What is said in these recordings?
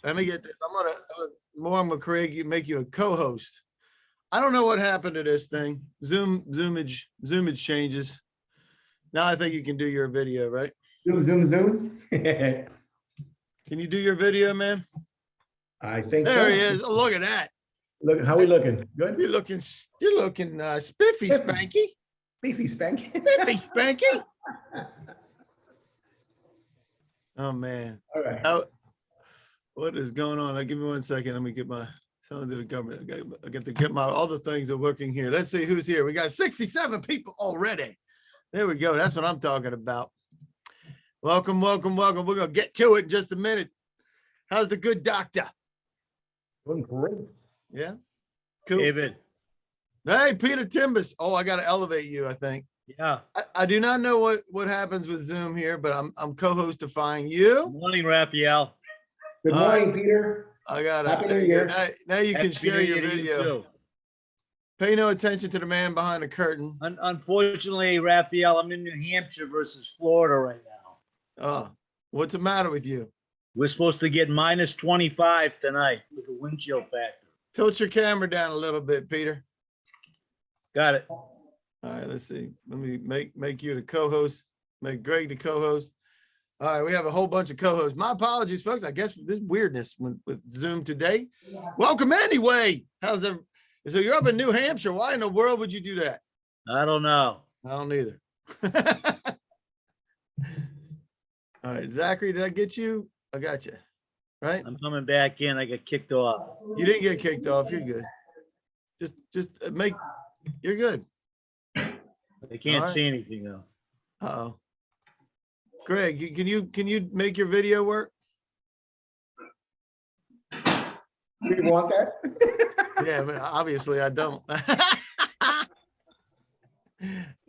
Let me get this. I'm gonna create you, make you a co-host. I don't know what happened to this thing. Zoomage changes. Now I think you can do your video, right? Zoom. Can you do your video, man? I think There so. he is. Oh, look at that. Look, how we looking? Good? You're looking spiffy spanky. Beefy spank. Spiffy spanky. Oh man. All right. What is going on? Give me 1 second. Let me get my selling to the government. I got to get my all the things are working here. Let's see who's here. We got 67 people already. There we go. That's what I'm talking about. Welcome. We're gonna get to it in just a minute. How's the good doctor? Doing great. Yeah. Cool. David. Hey, Peter Timbus. Oh, I got to elevate you, I think. Yeah. I do not know what happens with Zoom here, but I'm co-hostifying you. Good morning, Raphael. Good morning, Peter. I got Happy it. New There you Year. go. Now you can Happy share New your Year to you, video. too. Pay no attention to the man behind the curtain. Unfortunately, Raphael, I'm in New Hampshire versus Florida right now. Oh, what's the matter with you? We're supposed to get minus 25 tonight with a wind chill factor. Tilt your camera down a little bit, Peter. Got it. All right, let's see. Let me make you the co-host. Make Greg the co-host. All right, we have a whole bunch of co-hosts. My apologies, folks. I guess this weirdness with Zoom today. Welcome anyway. How's it? So you're up in New Hampshire. Why in the world would you do that? I don't know. I don't either. All right, Zachary, did I get you? I got you. Right? I'm coming back in. I got kicked off. You didn't get kicked off. You're good. Just you're good. I can't All right. see anything though. Uh-oh. Greg, can you make your video work? You want that? Yeah, but obviously I don't.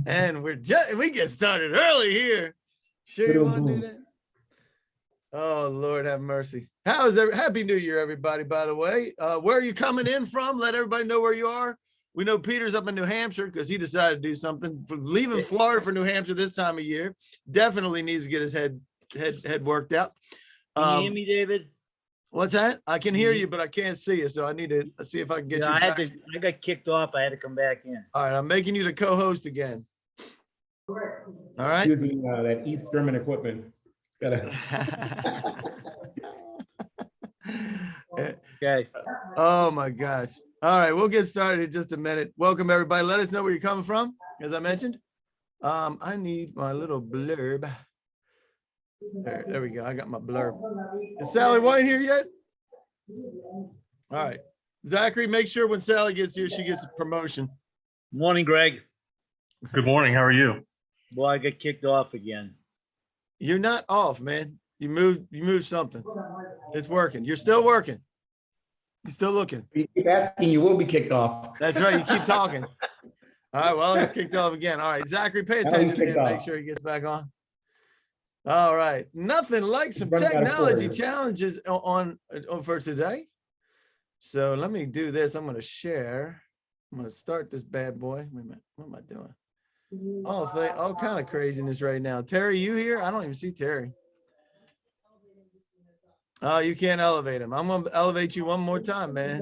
And we get started early here. Sure you want to do that? Oh, Lord have mercy. Happy New Year, everybody, by the way. Where are you coming in from? Let everybody know where you are. We know Peter's up in New Hampshire because he decided to do something. Leaving Florida for New Hampshire this time of year. Definitely needs to get his head worked out. Can you hear me, David? What's that? I can hear you, but I can't see you. So I need to see if I can get you back. I got kicked off. I had to come back in. All right, I'm making you the co-host again. All right. Using that East German equipment. Gotta. Okay. Oh my gosh. All right, we'll get started in just a minute. Welcome everybody. Let us know where you're coming from. As I mentioned, I need my little blurb. There we go. I got my blurb. Is Sally White here yet? All right. Zachary, make sure when Sally gets here, she gets a promotion. Morning, Greg. Good morning. How are you? Well, I got kicked off again. You're not off, man. You moved something. It's working. You're still working. You're still looking. You keep asking, you will be kicked off. That's right. You keep talking. All right. Well, he's kicked off again. All right. Zachary, pay attention to him. Make sure he gets back on. All right. Nothing like some technology challenges on for today. So let me do this. I'm going to share. I'm going to start this bad boy. Wait a minute. What am I doing? All kind of craziness right now. Terry, you here? I don't even see Terry. Oh, you can't elevate him. I'm going to elevate you one more time, man.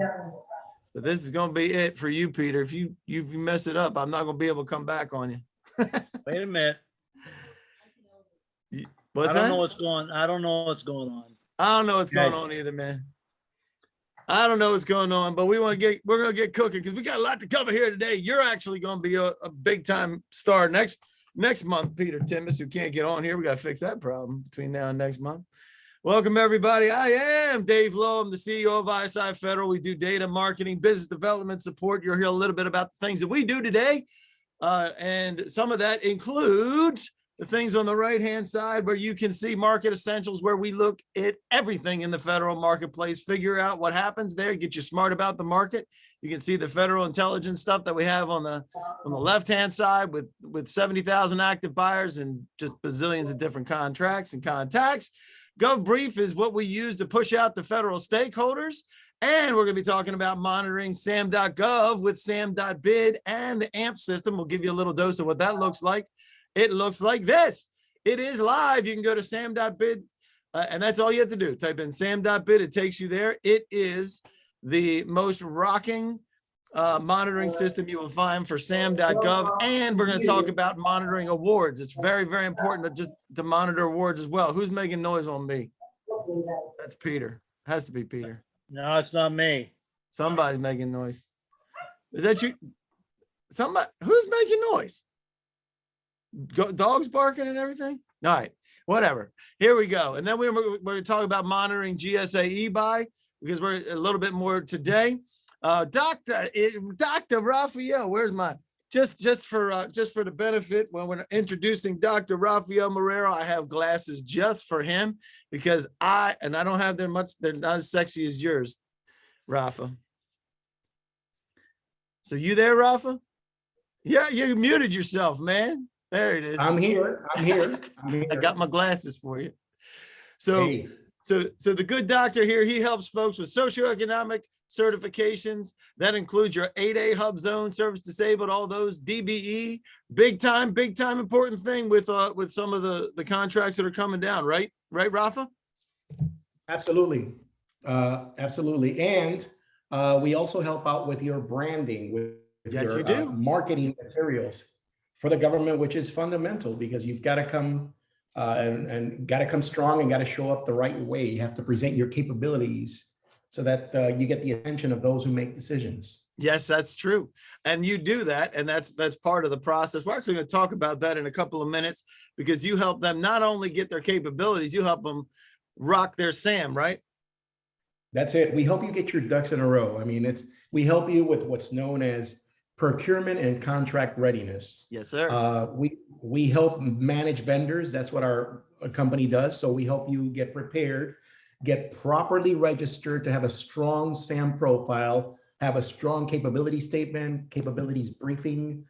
But this is going to be it for you, Peter. If you mess it up, I'm not going to be able to come back on you. Wait a minute. What's that? I don't know what's going on. I don't know what's going on either, man. I don't know what's going on, but we're going to get cooking because we got a lot to cover here today. You're actually going to be a big time star next month, Peter Timbus, who can't get on here. We got to fix that problem between now and next month. Welcome, everybody. I am Dave Lowe. I'm the CEO of ISI Federal. We do data marketing, business development support. You'll hear a little bit about the things that we do today. And some of that includes the things on the right-hand side where you can see market essentials, where we look at everything in the federal marketplace, figure out what happens there, get you smart about the market. You can see the federal intelligence stuff that we have on the left-hand side with 70,000 active buyers and just bazillions of different contracts and contacts. Gov Brief is what we use to push out to federal stakeholders. And we're going to be talking about monitoring sam.gov with sam.bid and the AMP system. We'll give you a little dose of what that looks like. It looks like this. It is live. You can go to sam.bid And that's all you have to do. Type in sam.bid. It takes you there. It is the most rocking monitoring system you will find for sam.gov. And we're going to talk about monitoring awards. It's very, very important to monitor awards as well. Who's making noise on me? That's Peter. Has to be Peter. No, it's not me. Somebody's making noise. Is that you? Somebody who's making noise? Dogs barking and everything? All right, whatever. Here we go. And then we're going to talk about monitoring GSA e-buy because we're a little bit more today. Dr. Raphael, where's my just for the benefit when we're introducing Dr. Raphael Marrero, I have glasses just for him because I don't have them much. They're not as sexy as yours, Rafa. So you there, Rafa? Yeah, you muted yourself, man. There it is. I'm here. I got my glasses for you. So, Hey. so the good doctor here, he helps folks with socioeconomic certifications. That includes your 8A hub zone, service disabled, all those DBE, big time important thing with some of the contracts that are coming down, right? Right, Rafa? Absolutely. Absolutely. And we also help out with your branding, with Yes, your you do. marketing materials for the government, which is fundamental because you've got to come and got to come strong and got to show up the right way. You have to present your capabilities so that you get the attention of those who make decisions. Yes, that's true. And you do that. And that's part of the process. We're actually going to talk about that in a couple of minutes because you help them not only get their capabilities, you help them rock their SAM, right? That's it. We help you get your ducks in a row. I mean, we help you with what's known as procurement and contract readiness. Yes, sir. We help manage vendors. That's what our company does. So we help you get prepared, get properly registered to have a strong SAM profile, have a strong capability statement, capabilities briefing,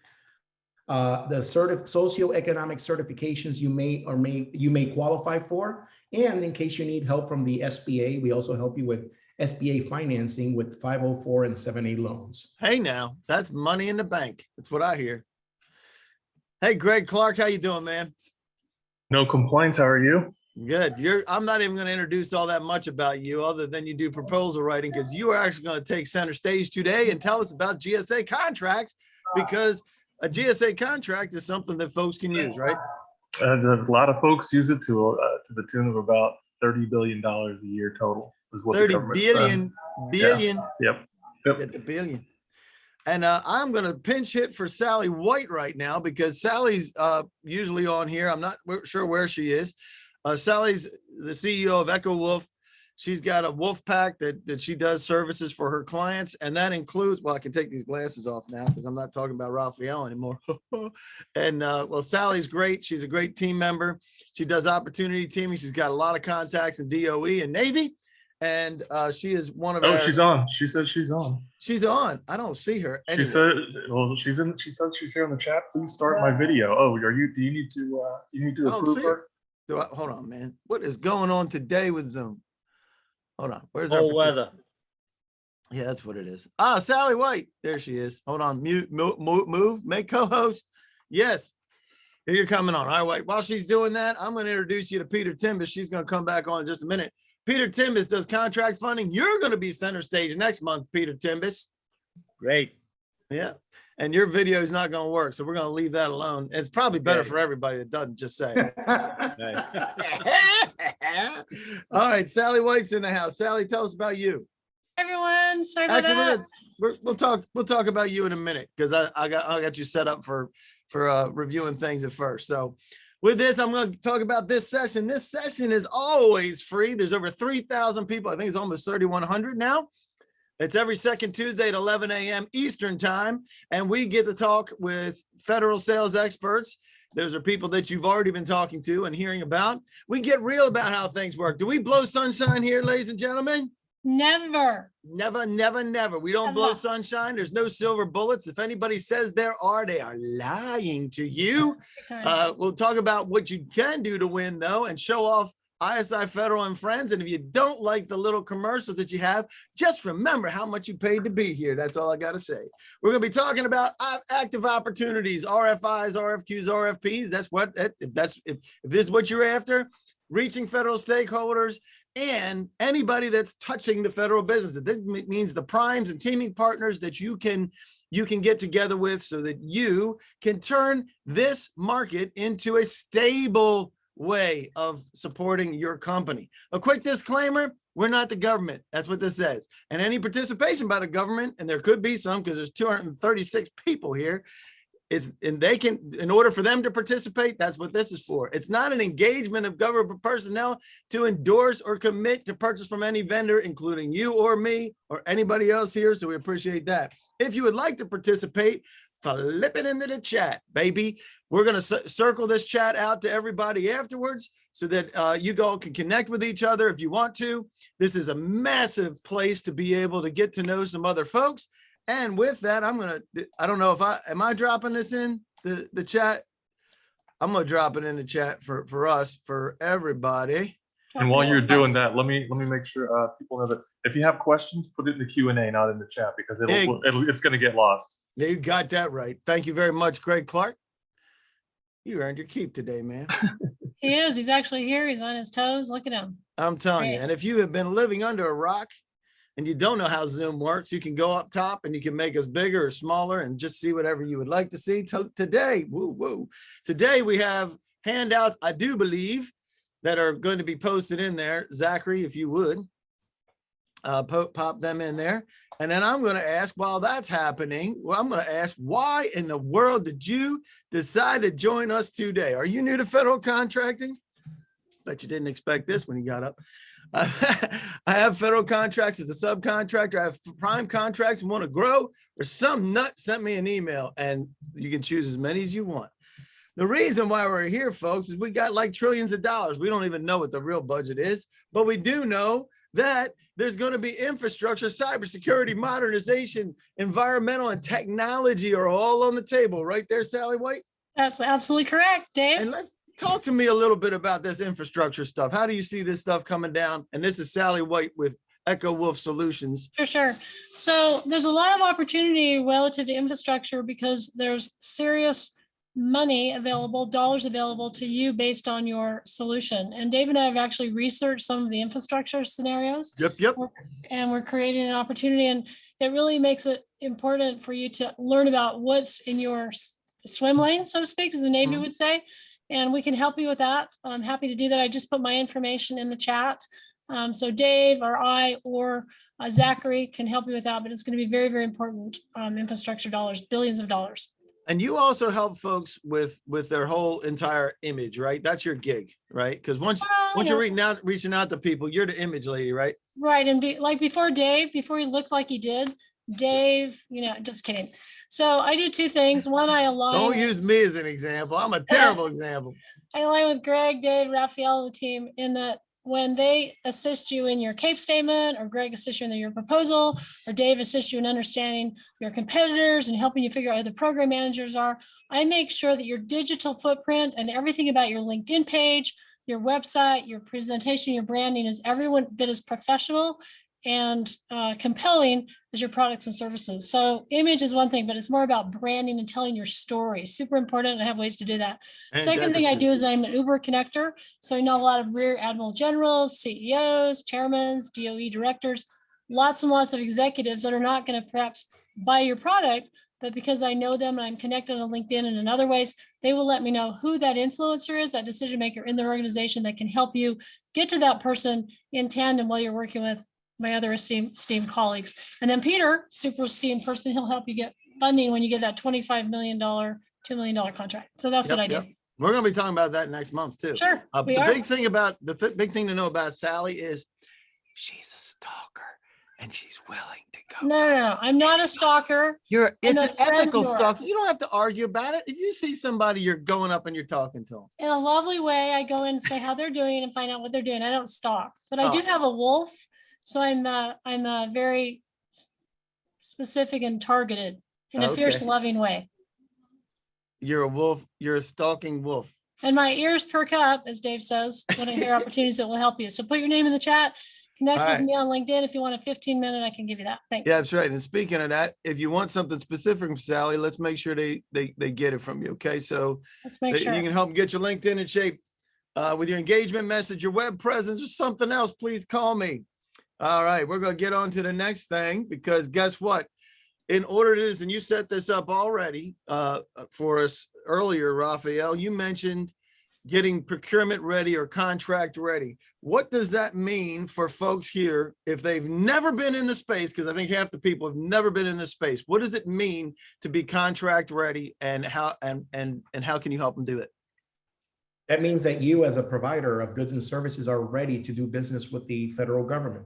the socioeconomic certifications you may qualify for. And in case you need help from the SBA, we also help you with SBA financing with 504 and 7A loans. Hey, now that's money in the bank. That's what I hear. Hey, Greg Clark, how you doing, man? No complaints. How are you? Good. I'm not even going to introduce all that much about you other than you do proposal writing because you are actually going to take center stage today and tell us about GSA contracts because a GSA contract is something that folks can use, right? A lot of folks use it to the tune of about $30 billion a year total is what 30 the government billion, spends. billion. Yep. Get the billion. And I'm going to pinch hit for Sally White right now because Sally's usually on here. I'm not sure where she is. Sally's the CEO of Echo Wolf. She's got a wolf pack that she does services for her clients. And that includes, well, I can take these glasses off now because I'm not talking about Raphael anymore. And well, Sally's great. She's a great team member. She does opportunity teaming. She's got a lot of contacts in DOE and Navy. And she is one of Oh, she's on. She said she's on. She's on. I don't see her. Anyway. She said, well, she said she's here in the chat. Please start my video. Oh, do you need to approve her? Hold on, man. What is going on today with Zoom? Hold on. Where's Cold our weather. Yeah, that's what it is. Ah, Sally White. There she is. Hold on. Move, make co-host. Yes. Here you're coming on. All right. While she's doing that, I'm going to introduce you to Peter Timbus. She's going to come back on in just a minute. Peter Timbus does contract funding. You're going to be center stage next month, Peter Timbus. Great. Yeah. And your video is not going to work. So we're going to leave that alone. It's probably better for everybody that doesn't just say it. All right. Sally White's in the house. Sally, tell us about you. Everyone, sorry about that. We'll talk about you in a minute because I got you set up for reviewing things at first. So with this, I'm going to talk about this session. This session is always free. There's over 3,000 people. I think it's almost 3,100 now. It's every second Tuesday at 11 a.m. Eastern time. And we get to talk with federal sales experts. Those are people that you've already been talking to and hearing about. We get real about how things work. Do we blow sunshine here, ladies and gentlemen? Never. Never, never, never. We don't blow sunshine. There's no silver bullets. If anybody says there are, they are lying to you. We'll talk about what you can do to win, though, and show off ISI Federal and Friends. And if you don't like the little commercials that you have, just remember how much you paid to be here. That's all I got to say. We're going to be talking about active opportunities, RFIs, RFQs, RFPs. If this is what you're after, reaching federal stakeholders, and anybody that's touching the federal business. This means the primes and teaming partners that you can get together with so that you can turn this market into a stable way of supporting your company. A quick disclaimer, we're not the government. That's what this says. And any participation by the government, and there could be some because there's 236 people here, in order for them to participate, that's what this is for. It's not an engagement of government personnel to endorse or commit to purchase from any vendor, including you or me or anybody else here. So we appreciate that. If you would like to participate, flip it into the chat, baby. We're going to circle this chat out to everybody afterwards so that you all can connect with each other if you want to. This is a massive place to be able to get to know some other folks. And with that, I don't know if am I dropping this in the chat? I'm going to drop it in the chat for us, for everybody. And while you're doing that, let me make sure people know that if you have questions, put it in the Q&A, not in the chat, because it's going to get lost. Yeah, you got that right. Thank you very much, Greg Clark. You earned your keep today, man. He is. He's actually here. He's on his toes. Look at him. I'm telling you. And if you have been living under a rock and you don't know how Zoom works, you can go up top and you can make us bigger or smaller and just see whatever you would like to see. Today, today we have handouts, I do believe, that are going to be posted in there. Zachary, if you would, pop them in there. And then I'm going to ask, while that's happening, I'm going to ask, why in the world did you decide to join us today? Are you new to federal contracting? Bet you didn't expect this when you got up. I have federal contracts as a subcontractor. I have prime contracts and want to grow, or some nut sent me an email, and you can choose as many as you want. The reason why we're here, folks, is we got like trillions of dollars. We don't even know what the real budget is, but we do know that there's going to be infrastructure, cybersecurity, modernization, environmental, and technology are all on the table, right there, Sally White? That's absolutely correct, Dave. And let's talk to me a little bit about this infrastructure stuff. How do you see this stuff coming down? And this is Sally White with Echo Wolf Solutions. For sure. So there's a lot of opportunity relative to infrastructure because there's serious money available, dollars available to you based on your solution. And Dave and I have actually researched some of the infrastructure scenarios. Yep. And we're creating an opportunity, and it really makes it important for you to learn about what's in your swim lane, so to speak, as the Navy would say. And we can help you with that. I'm happy to do that. I just put my information in the chat. So Dave or I or Zachary can help you with that, but it's going to be very, very important infrastructure dollars, billions of dollars. And you also help folks with their whole entire image, right? That's your gig, right? Because once you're reaching out to people, you're the image lady, right? Right. And like before he looked like he did, Dave, just kidding. So I do two things. One, I align. Don't use me as an example. I'm a terrible example. I align with Greg, Dave, Raphael, and the team in that when they assist you in your CAPE statement, or Greg assists you in your proposal, or Dave assists you in understanding your competitors and helping you figure out who the program managers are, I make sure that your digital footprint and everything about your LinkedIn page, your website, your presentation, your branding is every bit as professional and compelling as your products and services. So image is one thing, but it's more about branding and telling your story. Super important. I have ways to do that. And second thing I do is I'm an Uber connector. So I know a lot of Rear Admiral Generals, CEOs, chairmen, DOE directors, lots and lots of executives that are not going to perhaps buy your product, but because I know them and I'm connected on LinkedIn and in other ways, they will let me know who that influencer is, that decision maker in their organization that can help you get to that person in tandem while you're working with my other esteemed colleagues. And then Peter, super esteemed person, he'll help you get funding when you get that $25 million, $2 million contract. So that's what I do. We're going to be talking about that next month too. Sure. Big thing to know about Sally is she's a stalker and she's willing to go. No, I'm not a stalker. It's an ethical stalker. You don't have to argue about it. If you see somebody, you're going up and you're talking to them. In a lovely way, I go in and say how they're doing and find out what they're doing. I don't stalk, but I do have a wolf. So I'm very specific and targeted in a fierce, loving way. You're a wolf. You're a stalking wolf. And my ears perk up, as Dave says, when I hear opportunities that will help you. So put your name in the chat. Connect with me on LinkedIn. If you want a 15-minute, I can give you that. Thanks. Yeah, that's right. And speaking of that, if you want something specific from Sally, let's make sure they get it from you. Okay, so let's make sure you can help get your LinkedIn in shape. with your engagement message, your web presence, or something else, please call me. All right, we're going to get on to the next thing, because guess what? In order to this, and you set this up already for us earlier, Raphael, you mentioned getting procurement ready or contract ready. What does that mean for folks here if they've never been in the space? Because I think half the people have never been in this space. What does it mean to be contract ready, and how how can you help them do it? That means that you, as a provider of goods and services, are ready to do business with the federal government.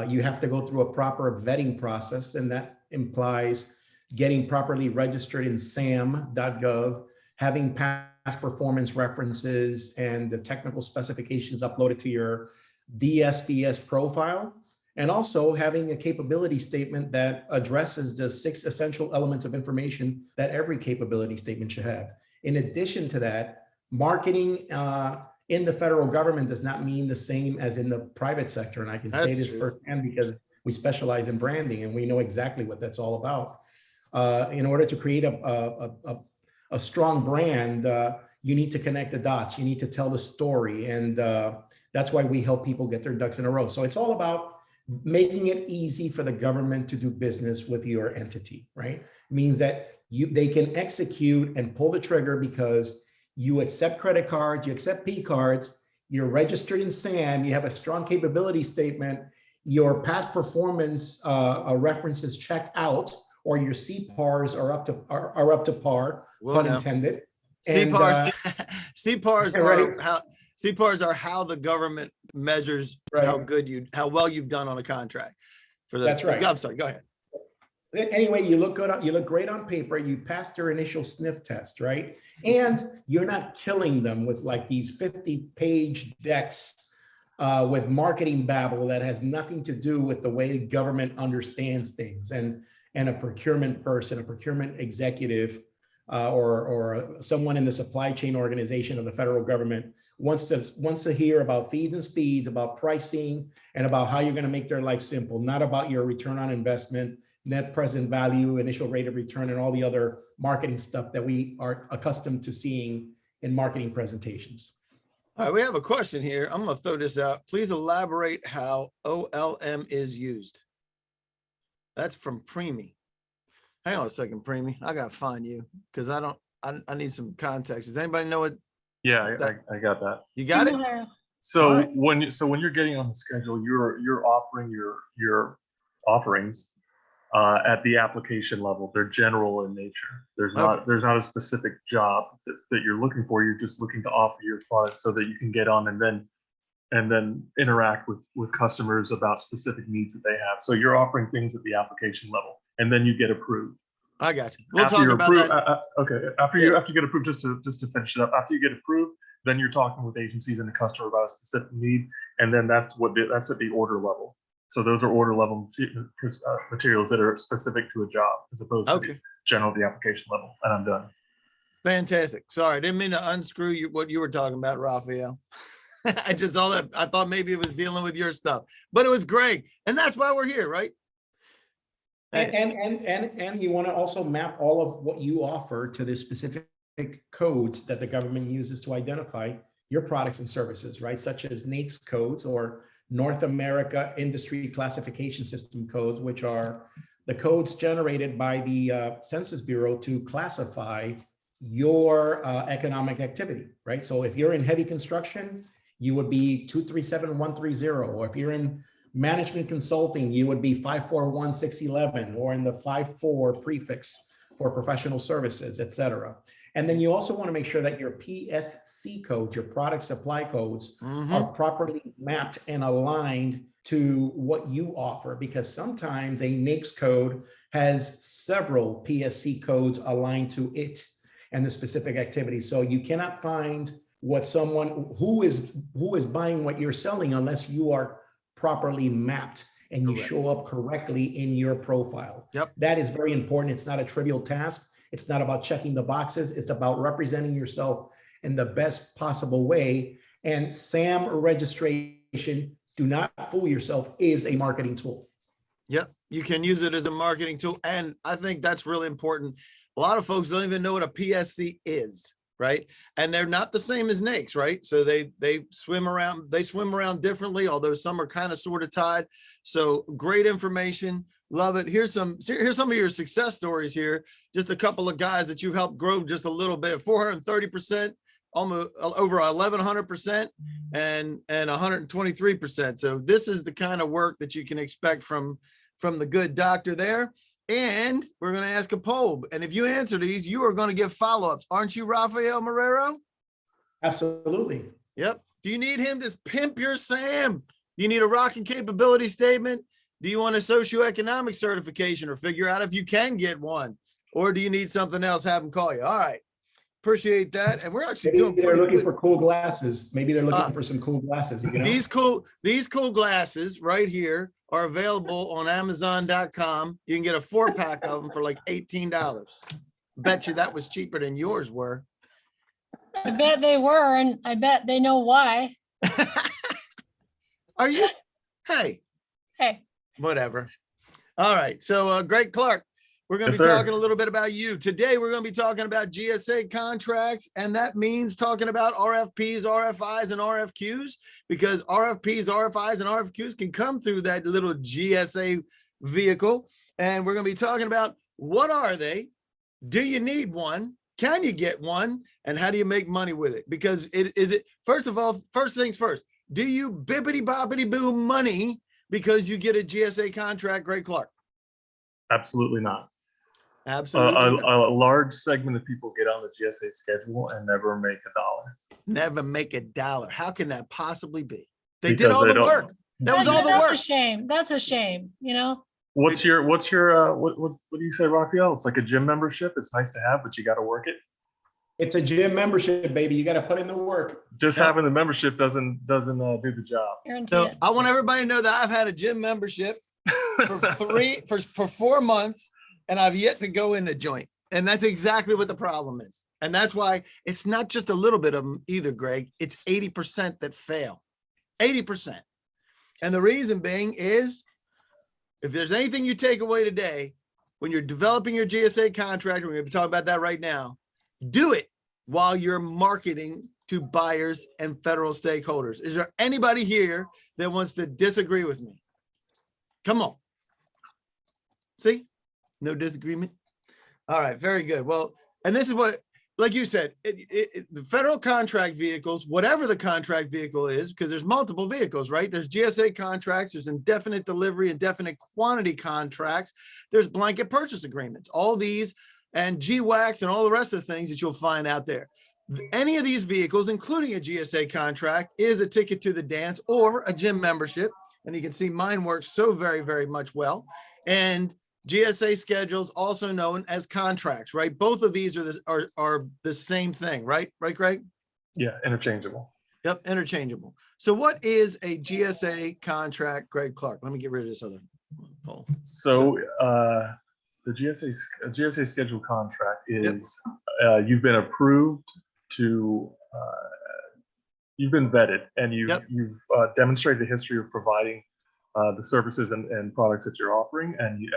You have to go through a proper vetting process, and that implies getting properly registered in Sam.gov, having past performance references and the technical specifications uploaded to your DSPS profile, and also having a capability statement that addresses the 6 essential elements of information that every capability statement should have. In addition to that, marketing in the federal government does not mean the same as in the private sector. And I can say this firsthand because we specialize in branding and we know exactly what that's all about. In order to create a strong brand, you need to connect the dots. You need to tell the story. And that's why we help people get their ducks in a row. So it's all about making it easy for the government to do business with your entity, right? It means that they can execute and pull the trigger because you accept credit cards, you accept P cards, you're registered in SAM, you have a strong capability statement, your past performance references check out, or your CPARs are up to par, pun intended. CPARs, CPARs are right. CPARs are how the government measures how well you've done on a contract. That's right. I'm sorry, go ahead. Anyway, you look good, you look great on paper, you passed their initial sniff test, right? And you're not killing them with like these 50-page decks with marketing babble that has nothing to do with the way government understands things. And a procurement person, a procurement executive, or someone in the supply chain organization of the federal government wants to hear about feeds and speeds, about pricing, and about how you're going to make their life simple, not about your return on investment, net present value, initial rate of return, and all the other marketing stuff that we are accustomed to seeing in marketing presentations. All right, we have a question here. I'm going to throw this out. Please elaborate how OLM is used. That's from Preemie. Hang on a second, Preemie. I got to find you because I need some context. Does anybody know what? Yeah, I got that. You got it? So when you're getting on the schedule, you're offering your offerings at the application level. They're general in nature. There's not a specific job that you're looking for. You're just looking to offer your product so that you can get on and then interact with customers about specific needs that they have. So you're offering things at the application level, and then you get approved. I got you. We'll talk about that. Okay. After you get approved, just to finish it up. After you get approved, then you're talking with agencies and the customer about a specific need, and then that's at the order level. So those are order level materials that are specific to a job, as opposed to the general the application level. And I'm done. Fantastic. Sorry, I didn't mean to unscrew you what you were talking about, Raphael. I just saw that. I thought maybe it was dealing with your stuff, but it was great, and that's why we're here, right? And you want to also map all of what you offer to the specific codes that the government uses to identify your products and services, right? Such as NAICS codes, or North America Industry Classification System codes, which are the codes generated by the Census Bureau to classify your economic activity, right? So if you're in heavy construction, you would be 237130, or if you're in management consulting, you would be 541611, or in the 54 prefix for professional services, et cetera. And then you also want to make sure that your PSC codes, your product supply codes, are properly mapped and aligned to what you offer, because sometimes a NAICS code has several PSC codes aligned to it and the specific activity. So you cannot find what someone who is buying what you're selling unless you are properly mapped and you show up correctly in your profile. That is very important. It's not a trivial task. It's not about checking the boxes. It's about representing yourself in the best possible way. And SAM registration, do not fool yourself, is a marketing tool. Yep, you can use it as a marketing tool. And I think that's really important. A lot of folks don't even know what a PSC is, right? And they're not the same as NAICS, right? So they swim around differently, although some are kind of sort of tied. So great information. Love it. Here's some of your success stories here. Just a couple of guys that you helped grow just a little bit, 430%, almost over 1100% and 123%. So this is the kind of work that you can expect from the good doctor there. And we're going to ask a poll. And if you answer these, you are going to get follow-ups. Aren't you, Rafael Marrero? Absolutely. Yep. Do you need him to pimp your SAM? Do you need a rocking capability statement? Do you want a socioeconomic certification or figure out if you can get one? Or do you need something else? Have him call you. All right. Appreciate that. And we're actually Maybe doing they're pretty looking good. for cool glasses. Maybe they're looking for some cool glasses. You know? These cool glasses right here are available on Amazon.com. You can get a 4-pack of them for like $18. Bet you that was cheaper than yours were. I bet they were, and I bet they know why. Are you? Hey, whatever. All right. So Greg Clark, we're going to Yes, be sir. talking a little bit about you. Today, we're going to be talking about GSA contracts, and that means talking about RFPs, RFIs, and RFQs, because RFPs, RFIs, and RFQs can come through that little GSA vehicle. And we're going to be talking about what are they? Do you need one? Can you get one? And how do you make money with it? Because first of all, first things first, do you bippity boppity boo money because you get a GSA contract, Greg Clark? Absolutely not. Absolutely. A large segment of people get on the GSA schedule and never make a dollar. Never make a dollar. How can that possibly be? They did Because all they the don't- work. That was all the That's work. a shame. That's a shame, you know? What do you say, Raphael? It's like a gym membership. It's nice to have, but you got to work it. It's a gym membership, baby. You got to put in the work. Just Yeah. having the membership doesn't do the job. Guarantee So it. I want everybody to know that I've had a gym membership for 4 months, and I've yet to go in the joint. And that's exactly what the problem is. And that's why it's not just a little bit of them either, Greg. It's 80% that fail. 80%. And the reason being is, if there's anything you take away today, when you're developing your GSA contract, we're going to be talking about that right now, do it while you're marketing to buyers and federal stakeholders. Is there anybody here that wants to disagree with me? Come on. See? No disagreement. All right, very good. Well, and this is what, like you said, the federal contract vehicles, whatever the contract vehicle is, because there's multiple vehicles, right? There's GSA contracts, there's indefinite delivery, indefinite quantity contracts, there's blanket purchase agreements, all these, and GWACs and all the rest of the things that you'll find out there. Any of these vehicles, including a GSA contract, is a ticket to the dance or a gym membership. And you can see mine works so very, very much well. And GSA schedules, also known as contracts, right? Both of these are the same thing, right? Right, Greg? Yeah, interchangeable. Yep, interchangeable. So what is a GSA contract, Greg Clark? Let me get rid of this other poll. So the GSA schedule contract is you've been approved to you've been vetted and you've demonstrated the history of providing the services and products that you're offering, and you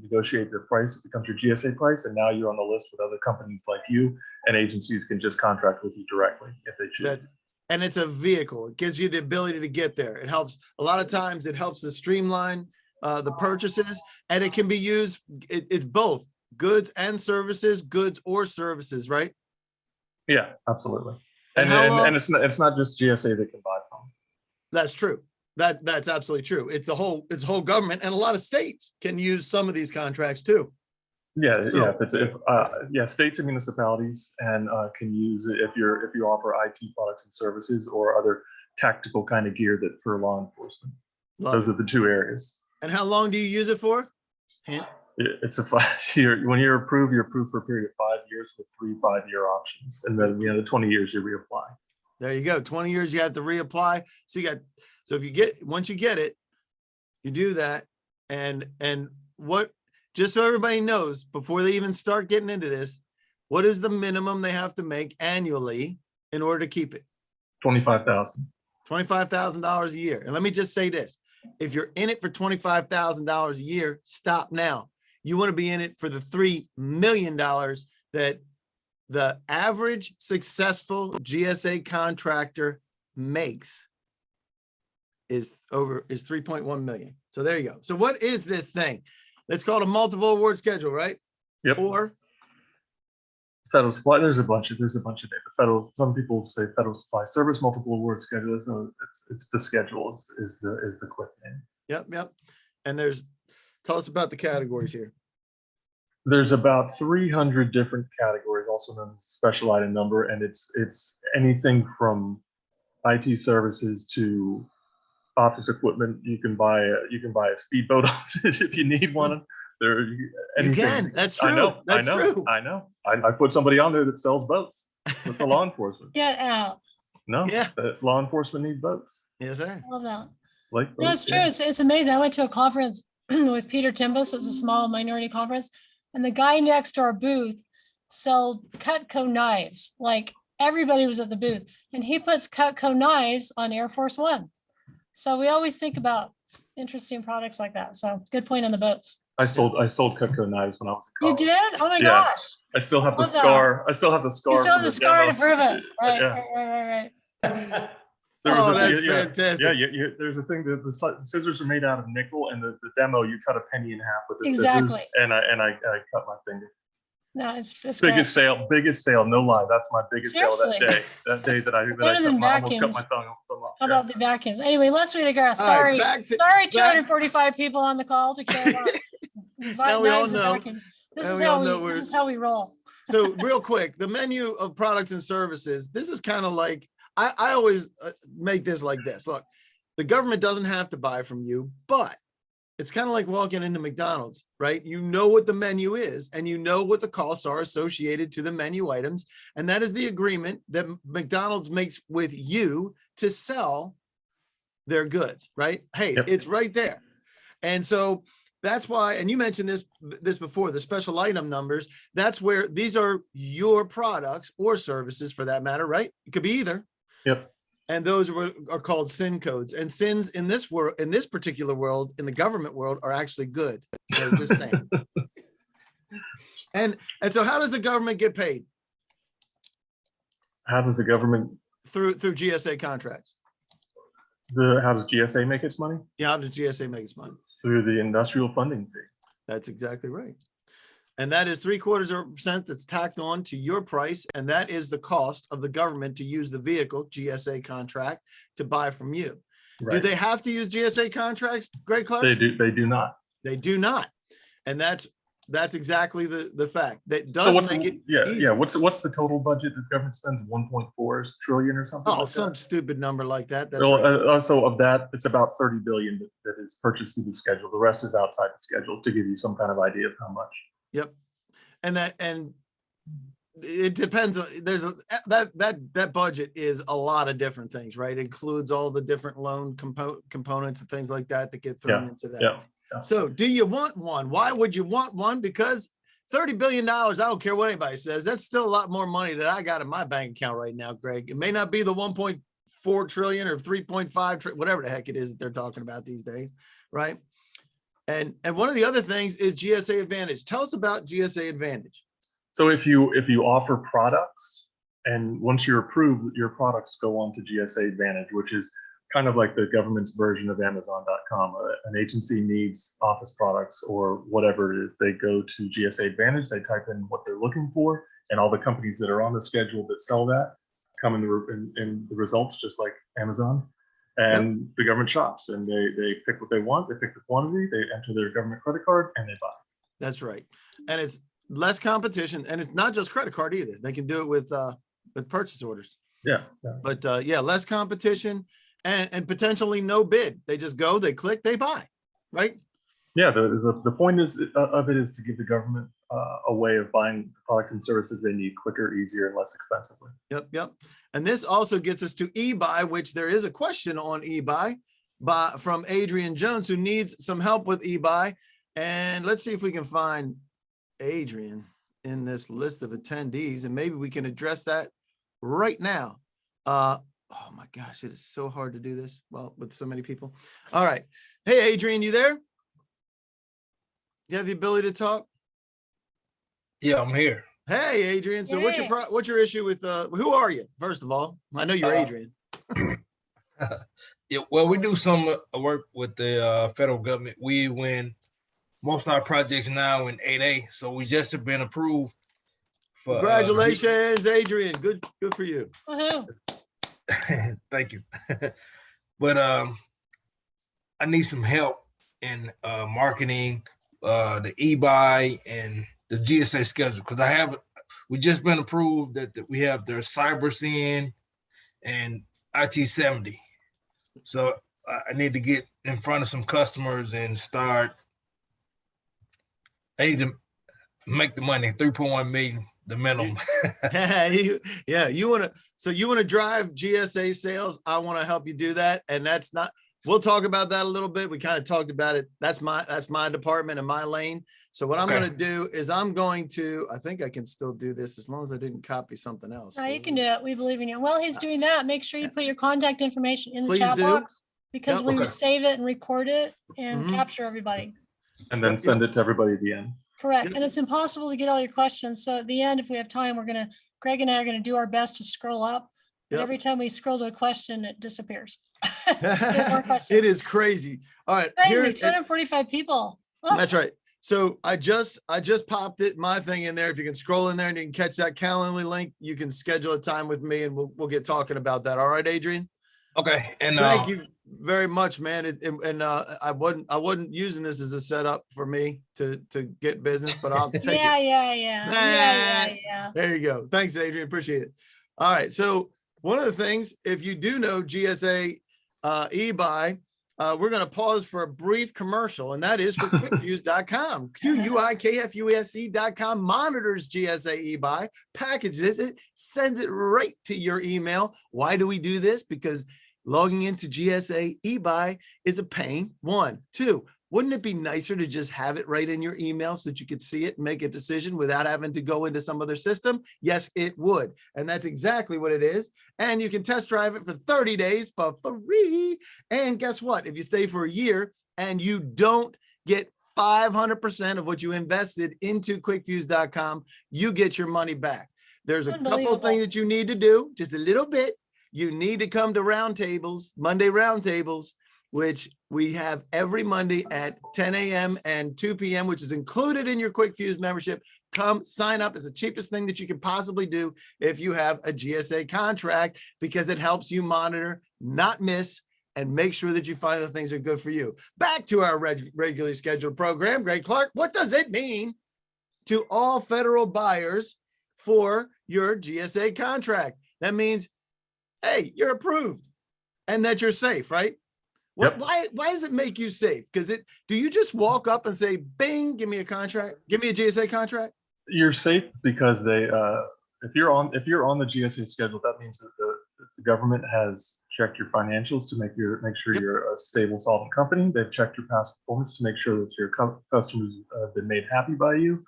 negotiate the price. It becomes your GSA price, and now you're on the list with other companies like you, and agencies can just contract with you directly if they choose. And it's a vehicle. It gives you the ability to get there. It helps. A lot of times it helps to streamline the purchases, and it can be used. It's both goods and services, goods or services, right? Yeah, absolutely. And And it's not just GSA that can buy from. That's true. That's absolutely true. It's a whole government, and a lot of states can use some of these contracts too. Yeah, states and municipalities and can use it if you offer IT products and services or other tactical kind of gear that for law enforcement. Those are the two areas. And how long do you use it for? Hint. It's a 5-year. When you're approved for a period of 5 years with 3 5-year options, and then the 20 years you reapply. There you go. 20 years you have to reapply. So if you once you get it, you do that. And what, just so everybody knows, before they even start getting into this, what is the minimum they have to make annually in order to keep it? $25,000. $25,000 a year. And let me just say this. If you're in it for $25,000 a year, stop now. You want to be in it for the $3 million that the average successful GSA contractor makes is 3.1 million. So there you go. So what is this thing? It's called a multiple award schedule, right? Yep. Or Federal supply. There's a bunch of names. Federal. Some people say federal supply service multiple award schedule. So it's the schedule is the quick name. yep. And tell us about the categories here. There's about 300 different categories, also known as special item number, and it's anything from IT services to office equipment. You can buy a speedboat if you need one. You can. That's true. I know. That's true. I know. I put somebody on there that sells boats with the law enforcement. Get out. No, Yeah. law enforcement needs boats. Yes, sir. Love that. Like No, it's true. It's amazing. I went to a conference with Peter Timbus. It was a small minority conference. And the guy next to our booth sold Cutco knives. Like everybody was at the booth. And he puts Cutco knives on Air Force One. So we always think about interesting products like that. So good point on the boats. I sold Cutco knives when I was in You college. did? Oh my Yeah. gosh. I still have the Love that. scar. I still have the scar. You still have from the scar to demo. prove it. Right, Yeah. right. There was Oh, a- that's yeah, fantastic. Yeah. There's a thing that the scissors are made out of nickel, and the demo you cut a penny in half with the Exactly. scissors, and I cut my finger. No, it's great. Biggest sale, no lie. That's my biggest sale that Seriously. day. That day that I Better than almost cut my vacuums. tongue off. How about the vacuums? Anyway, let's digress. All right, Sorry. back to- Sorry, back- 245 people on the call to care about Now we all knives and know. vacuums. This Now is we all how know we, we're- this is how we roll. So real quick, the menu of products and services, this is kind of like, I always make this like this. Look, the government doesn't have to buy from you, but it's kind of like walking into McDonald's, right? You know what the menu is and you know what the costs are associated to the menu items. And that is the agreement that McDonald's makes with you to sell their goods, right? Hey, Yep. it's right there. And so that's why, and you mentioned this before, the special item numbers, that's where these are your products or services for that matter, right? It could be either. Yep. And those are called SIN codes. And SINs in this world, in this particular world, in the government world, are actually good. So just saying. And so how does the government get paid? How does the government? Through GSA contracts. How does GSA make its money? Yeah, how does GSA make its money? Through the industrial funding fee. That's exactly right. And that is 0.75% that's tacked on to your price. And that is the cost of the government to use the vehicle, GSA contract, to buy from you. Right. Do they have to use GSA contracts, Greg Clark? They do. They do not. They do not. And that's exactly the fact. That does So what's make it yeah easy. yeah what's the total budget the government spends? 1.4 trillion or something. Oh, like some that? stupid number like that. That's Well, right. so of that, it's about 30 billion that is purchased through the schedule. The rest is outside the schedule, to give you some kind of idea of how much. Yep. And it depends on, that budget is a lot of different things, right? It includes all the different loan components and things like that get thrown into that. Yeah. So do you want one? Why would you want one? Because $30 billion, I don't care what anybody says, that's still a lot more money that I got in my bank account right now, Greg. It may not be the 1.4 trillion or 3.5 trillion, whatever the heck it is that they're talking about these days, right? And one of the other things is GSA Advantage. Tell us about GSA Advantage. So if you offer products, and once you're approved, your products go on to GSA Advantage, which is kind of like the government's version of Amazon.com. An agency needs office products or whatever it is, they go to GSA Advantage, they type in what they're looking for, and all the companies that are on the schedule that sell that come in the results, just like Amazon. And the government shops, and they pick what they want, they pick the quantity, they enter their government credit card, and they buy. That's right. And it's less competition, and it's not just credit card either. They can do it with purchase orders. Yeah. But less competition and potentially no bid. They just go, they click, they buy, right? Yeah, the point of it is to give the government a way of buying products and services they need quicker, easier, and less expensively. Yep. And this also gets us to eBuy, which there is a question on eBuy from Adrian Jones, who needs some help with eBuy. And let's see if we can find Adrian in this list of attendees, and maybe we can address that right now. Oh my gosh, it is so hard to do this. Well, with so many people. All right. Hey, Adrian, you there? You have the ability to talk? Yeah, I'm here. Hey, Adrian. So Hey. what's your issue with who are you? First of all, I know you're Adrian. Yeah, well, we do some work with the federal government. We win most of our projects now in 8A, so we just have been approved for. Congratulations, Adrian. Good for you. Woohoo. Thank you. But I need some help in marketing, the e-buy and the GSA schedule because we just been approved that we have their CyberSyn and IT 70. So I need to get in front of some customers and start. I need to make the money, 3.1 million, the minimum. You want to drive GSA sales. I want to help you do that. And we'll talk about that a little bit. We kind of talked about it. That's my department and my lane. So what I'm going to do is I think I can still do this as long as I didn't copy something else. No, you can do it. We believe in you. While he's doing that, make sure you put your contact information in the Please chat do. box because Yep. we Okay. save it and record it and Mhm. capture everybody. And then Yep. send it to everybody at the end. Correct. Yep. And it's impossible to get all your questions. So at the end, if we have time, Greg and I are going to do our best to scroll up. But Yep. every time we scroll to a question, it disappears. Get more questions. It is crazy. All right. Crazy. 245 people. Oh, That's right. So I just popped my thing in there. If you can scroll in there and you can catch that Calendly link, you can schedule a time with me and we'll get talking about that. All right, Adrian. Okay. And Thank you very much, man. I wasn't using this as a setup for me to get business, but I'll take yeah, it. yeah. There you go. Thanks, Adrian. Appreciate it. All right. So one of the things, if you do know GSA eBuy, we're going to pause for a brief commercial, and that is for quickfuse.com. QUIKFUSE.com monitors GSA eBuy, packages it, sends it right to your email. Why do we do this? Because logging into GSA eBuy is a pain. 1, 2. Wouldn't it be nicer to just have it right in your email so that you could see it and make a decision without having to go into some other system? Yes, it would. And that's exactly what it is. And you can test drive it for 30 days for free. And guess what? If you stay for a year and you don't get 500% of what you invested into quickfuse.com, you get your money back. There's a couple of Unbelievable. things that you need to do, just a little bit. You need to come to roundtables, Monday roundtables, which we have every Monday at 10 a.m. and 2 p.m., which is included in your Quick Fuse membership. Come sign up. It's the cheapest thing that you can possibly do if you have a GSA contract, because it helps you monitor, not miss, and make sure that you find the things that are good for you. Back to our regularly scheduled program. Greg Clark, what does it mean to all federal buyers for your GSA contract? That means, hey, you're approved and that you're safe, right? Yep. Why does it make you safe? Because do you just walk up and say, bing, give me a contract, give me a GSA contract? You're safe because if you're on the GSA schedule, that means that the government has checked your financials to make sure you're a stable, solvent company. They've checked your past performance to make sure that your customers have been made happy by you.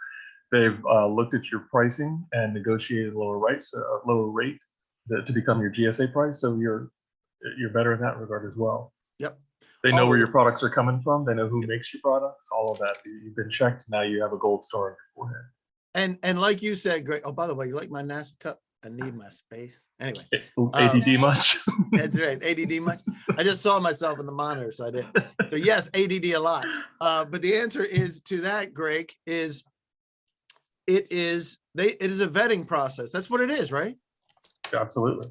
They've looked at your pricing and negotiated a lower rate to become your GSA price. So you're better in that regard as well. Yep. They know where your products are coming from. They know who makes your products. All of that. You've been checked. Now you have a gold star on your forehead. And like you said, Greg. Oh, by the way, you like my NASA cup? I need my space. Anyway, ADD much? that's right. ADD much. I just saw myself in the monitor, so I didn't. So yes, ADD a lot. But the answer is to that, Greg, it is a vetting process. That's what it is, right? Absolutely.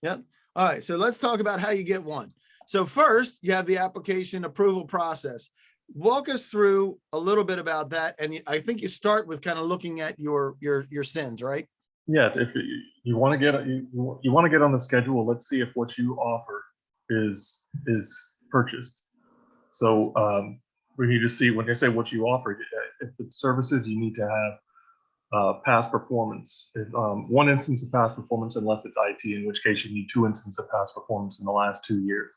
Yep. All right. So let's talk about how you get one. So first, you have the application approval process. Walk us through a little bit about that. And I think you start with kind of looking at your sins, right? Yeah. If you want to get on the schedule, let's see if what you offer is purchased. So we need to see, when they say what you offer, if it's services, you need to have past performance. One instance of past performance, unless it's IT, in which case you need 2 instances of past performance in the last 2 years.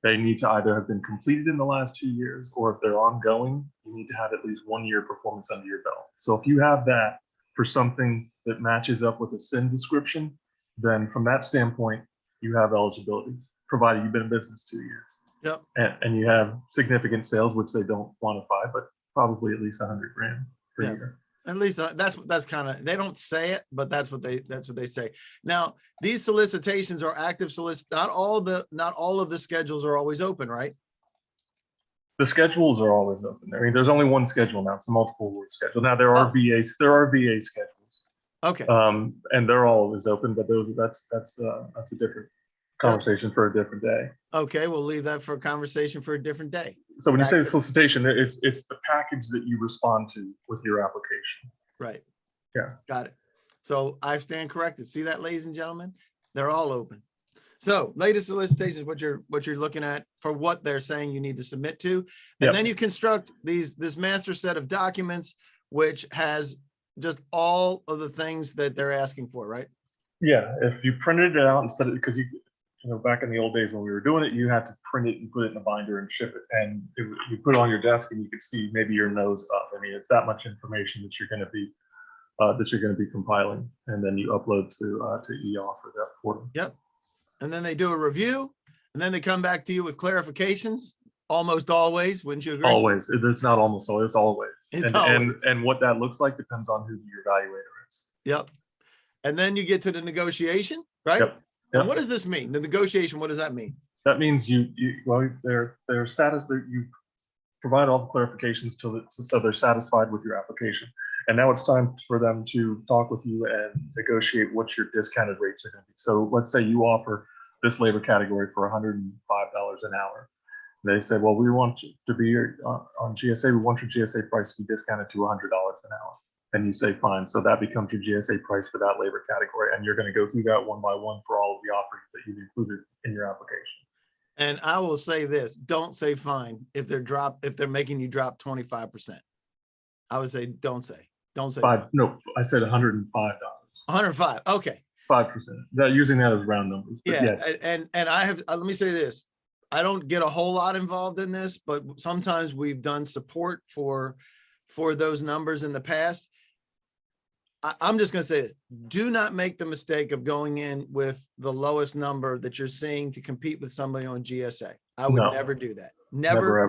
They need to either have been completed in the last 2 years, or if they're ongoing, you need to have at least 1 year performance under your belt. So if you have that for something that matches up with a SIN description, then from that standpoint, you have eligibility, provided you've been in business 2 years. Yep. And you have significant sales, which they don't quantify, but probably at least 100 grand per year. At least that's kind of, they don't say it, but that's what they say. Now, these solicitations are active not all of the schedules are always open, right? The schedules are always open. I mean, there's only one schedule now. It's a multiple award schedule. Now there are VA schedules. Okay. And they're always open, but that's a different conversation for a different day. Okay, we'll leave that for a conversation for a different day. So when you say solicitation, it's the package that you respond to with your application. Right. Yeah. Got it. So I stand corrected. See that, ladies and gentlemen? They're all open. So latest solicitations, what you're looking at for what they're saying you need to submit to. And then you construct this master set of documents, which has just all of the things that they're asking for, right? Yeah. If you printed it out instead of, because you know, back in the old days when we were doing it, you had to print it and put it in a binder and ship it. And you put it on your desk and you could see maybe your nose up. I mean, it's that much information that you're going to be compiling, and then you upload to eOffer, that portal. Yep. And then they do a review, and then they come back to you with clarifications. Almost always, wouldn't you agree? Always. It's not almost always. It's always. Always. And what that looks like depends on who your evaluator is. Yep. And then you get to the negotiation, right? Yep. And what does this mean? The negotiation, what does that mean? That means their status, that you provide all the clarifications so they're satisfied with your application. And now it's time for them to talk with you and negotiate what your discounted rates are going to be. So let's say you offer this labor category for $105 an hour. They said, well, we want you to be on GSA. We want your GSA price to be discounted to $100 an hour. And you say, fine. So that becomes your GSA price for that labor category. And you're going to go through that one by one for all of the offerings that you've included in your application. And I will say this, don't say fine if they're making you drop 25%. I would say, don't say Five. No, I said $105. 105. Okay. 5%. Using that as round numbers. Yeah. And I have, let me say this. I don't get a whole lot involved in this, but sometimes we've done support for those numbers in the past. I'm just going to say this. Do not make the mistake of going in with the lowest number that you're seeing to compete with somebody on GSA. I would never do that. Never.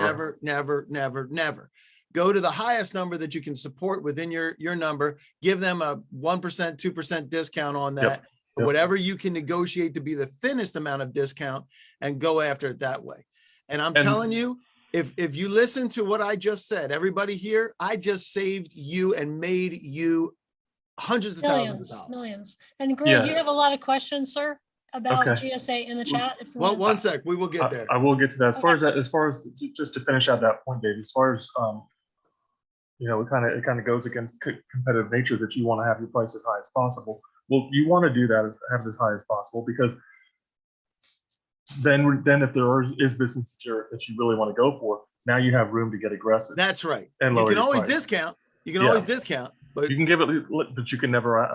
Go to the highest number that you can support within your number. Give them a 1%, 2% discount on that. Yep. Whatever you can negotiate to be the thinnest amount of discount, and go after it that way. And I'm telling you, if you listen to what I just said, everybody here, I just saved you and made you hundreds of thousands of dollars. Millions. And Greg, you have a lot of questions, sir, about GSA in the chat. If well, one sec, we will get there. I will get to that. As far as just to finish out that point, Dave, as far as you know, it kind of goes against competitive nature that you want to have your price as high as possible. Well, you want to do that, have it as high as possible, because then if there is business that you really want to go for, now you have room to get aggressive. That's right. And you can always discount. You can always discount, but you can give it, but you can never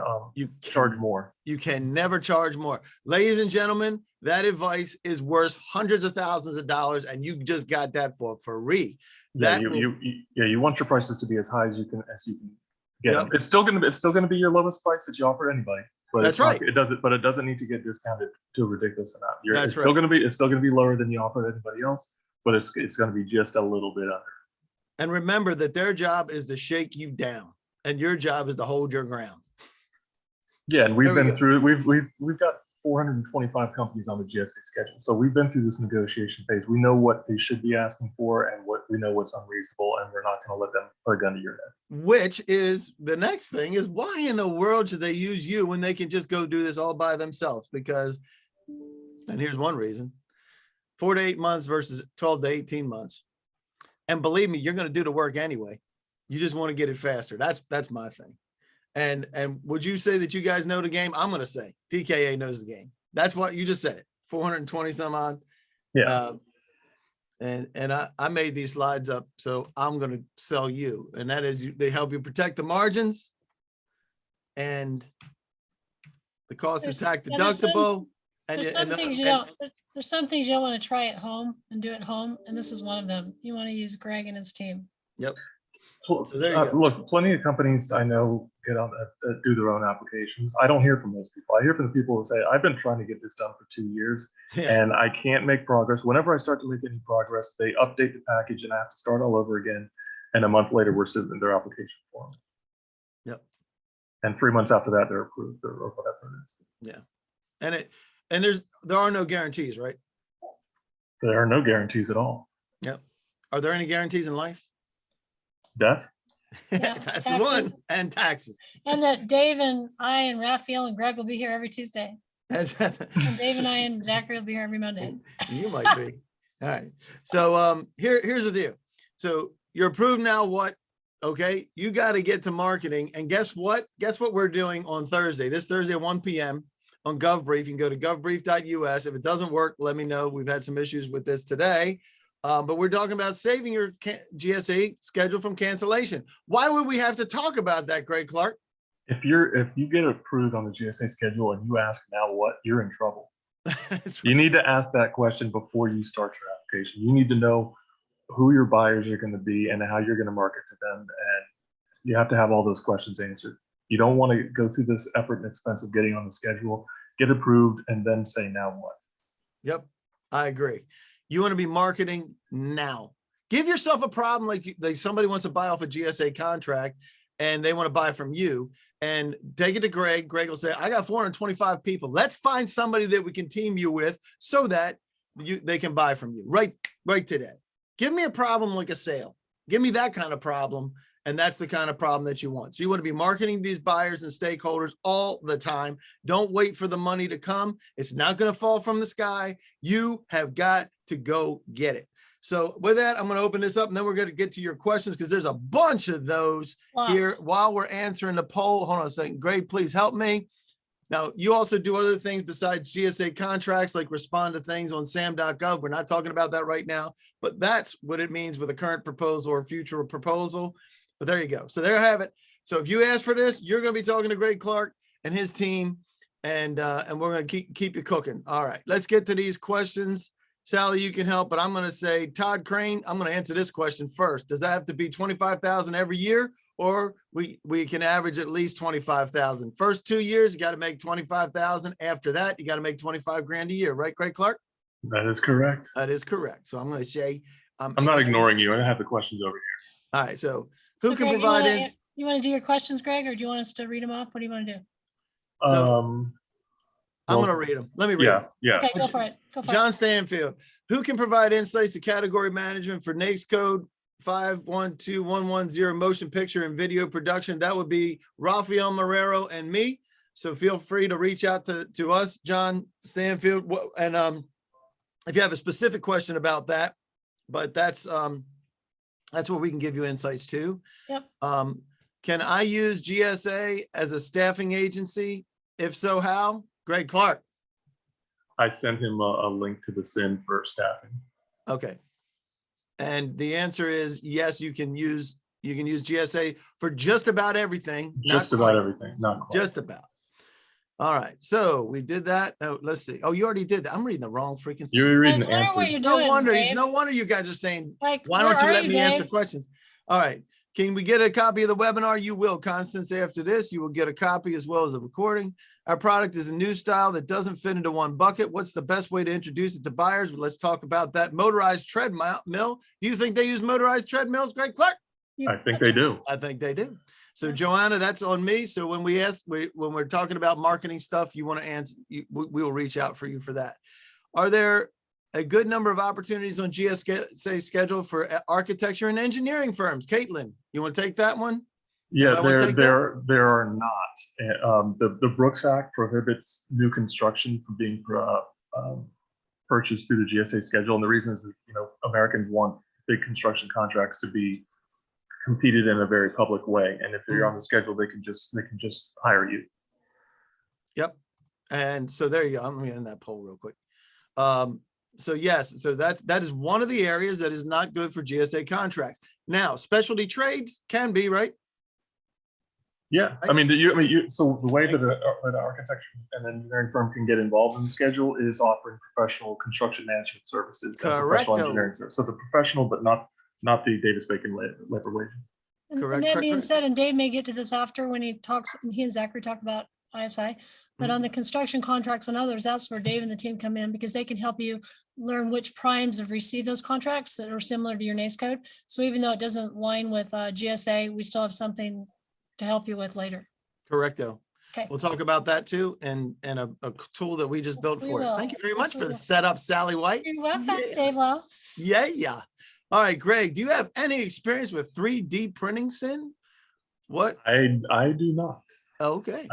charge more. You can never charge more. Ladies and gentlemen, that advice is worth hundreds of thousands of dollars, and you just got that for free. You want your prices to be as high as you can get. Yep. It's still going to be your lowest price that you offer anybody. But that's right. It doesn't need to get discounted to a ridiculous amount. It's still going to be lower than you offer anybody else, but it's going to be just a little bit under. And remember that their job is to shake you down, and your job is to hold your ground. Yeah, and we've got 425 companies on the GSA schedule, so we've been through this negotiation phase. We know what they should be asking for, and we know what's unreasonable, and we're not going to let them put a gun to your head. Which is the next thing: is why in the world should they use you when they can just go do this all by themselves? Because, and here's one reason: 4 to 8 months versus 12 to 18 months. And believe me, you're going to do the work anyway. You just want to get it faster. That's my thing. And would you say that you guys know the game? I'm going to say TKA knows the game. That's what you just said it. 420 some odd. Yeah. And I made these slides up, so I'm going to sell you. And that is, they help you protect the margins and the cost is tax deductible. There's some things you don't want to try at home and do at home. And this is one of them. You want to use Greg and his team. Yep. So there you go. Look, plenty of companies I know get on do their own applications. I don't hear from those people. I hear from the people who say, I've been trying to get this done for 2 years and I can't make progress. Whenever I start to make any progress, they update the package and I have to start all over again. And a month later, we're sitting in their application form. And 3 months after that, they're approved or whatever it is. And there are no guarantees, right? There are no guarantees at all. Yep. Are there any guarantees in life? Death? Yeah, That's the one. taxes. And taxes. And that Dave and I and Raphael and Greg will be here every Tuesday. And Dave and I and Zachary will be here every Monday. You might be. All right. So here's the deal. So you're approved now. What? Okay. You got to get to marketing. And guess what? Guess what we're doing on Thursday? This Thursday at 1 p.m. on GovBrief. You can go to govbrief.us. If it doesn't work, let me know. We've had some issues with this today. But we're talking about saving your GSA schedule from cancellation. Why would we have to talk about that, Greg Clark? If you get approved on the GSA schedule and you ask now what, you're in trouble. You need to ask that question before you start your application. You need to know who your buyers are going to be and how you're going to market to them. And you have to have all those questions answered. You don't want to go through this effort and expense of getting on the schedule, get approved, and then say, now what? Yep, I agree. You want to be marketing now. Give yourself a problem like somebody wants to buy off a GSA contract and they want to buy from you, and take it to Greg. Greg will say, I got 425 people. Let's find somebody that we can team you with so that they can buy from you right today. Give me a problem like a sale. Give me that kind of problem. And that's the kind of problem that you want. So you want to be marketing these buyers and stakeholders all the time. Don't wait for the money to come. It's not going to fall from the sky. You have got to go get it. So with that, I'm going to open this up and then we're going to get to your questions because there's a bunch of those here while we're answering the poll. Hold on a second. Greg, please help me. Now, you also do other things besides GSA contracts, like respond to things on sam.gov. We're not talking about that right now, but that's what it means with a current proposal or future proposal. But there you go. So there you have it. So if you ask for this, you're going to be talking to Greg Clark and his team, and we're going to keep you cooking. All right, let's get to these questions. Sally, you can help, but I'm going to say, Todd Crane, I'm going to answer this question first. Does that have to be 25,000 every year, or we can average at least 25,000? First 2 years, you got to make 25,000. After that, you got to make 25 grand a year, right, Greg Clark? That is correct. That is correct. So I'm going to say, I'm not ignoring you. I have the questions over here. All right. So who can Greg, provide you want to do your questions, Greg, or do you want us to read them off? What do you want to do? I'm going to read them. Let me read them. Yeah. Okay, go for it. John Stanfield, who can provide insights to category management for NAICS code 512110 motion picture and video production? That would be Rafael Marrero and me. So feel free to reach out to us, John Stanfield. And if you have a specific question about that, but that's what we can give you insights to. Yep. Can I use GSA as a staffing agency? If so, how? Greg Clark. I sent him a link to the SIN for staffing. Okay. And the answer is yes, you can use GSA for just about everything. Just about everything, not quite. Just about. All right. So we did that. Oh, let's see. Oh, you already did that. I'm reading the wrong freaking thing. You're reading the What answers. you're No doing, wonder. Dave. No wonder you guys are saying, Like, why don't you where let are me you, answer Dave? questions? All right. Can we get a copy of the webinar? You will, Constance. After this, you will get a copy as well as a recording. Our product is a new style that doesn't fit into one bucket. What's the best way to introduce it to buyers? Well, let's talk about that. Motorized treadmill. Do you think they use motorized treadmills, Greg Clark? I think they do. I think they do. So Joanna, that's on me. So when we're talking about marketing stuff, you want to answer, we will reach out for you for that. Are there a good number of opportunities on GSA schedule for architecture and engineering firms? Caitlin, you want to take that one? Yeah, there are not. The Brooks Act prohibits new construction from being purchased through the GSA schedule, and the reason is that Americans want big construction contracts to be competed in a very public way, and if you're on the schedule, they can just hire you. Yep. And so there you go. I'm going to end that poll real quick. So yes, so that is one of the areas that is not good for GSA contracts. Now, specialty trades can be, right? Yeah, I mean, so the way that an architecture and engineering firm can get involved in the schedule is offering professional construction management services. And professional engineering services. So the professional, but not the Davis Bacon labor wages. And that being said, and Dave may get to this after when he talks, and he and Zachary talk about ISI, but on the construction contracts and others, that's where Dave and the team come in, because they can help you learn which primes have received those contracts that are similar to your NAICS code. So even though it doesn't line with GSA, we still have something to help you with later. Correcto. Okay. We'll talk about that too, and a tool that we just Yes, built we for it. will. Thank you very Yes, much we for the will. setup, Sally White. You're welcome, Yeah. Dave Law. Yeah. All right, Greg, do you have any experience with 3D printing, Sin? What? I do not. Okay.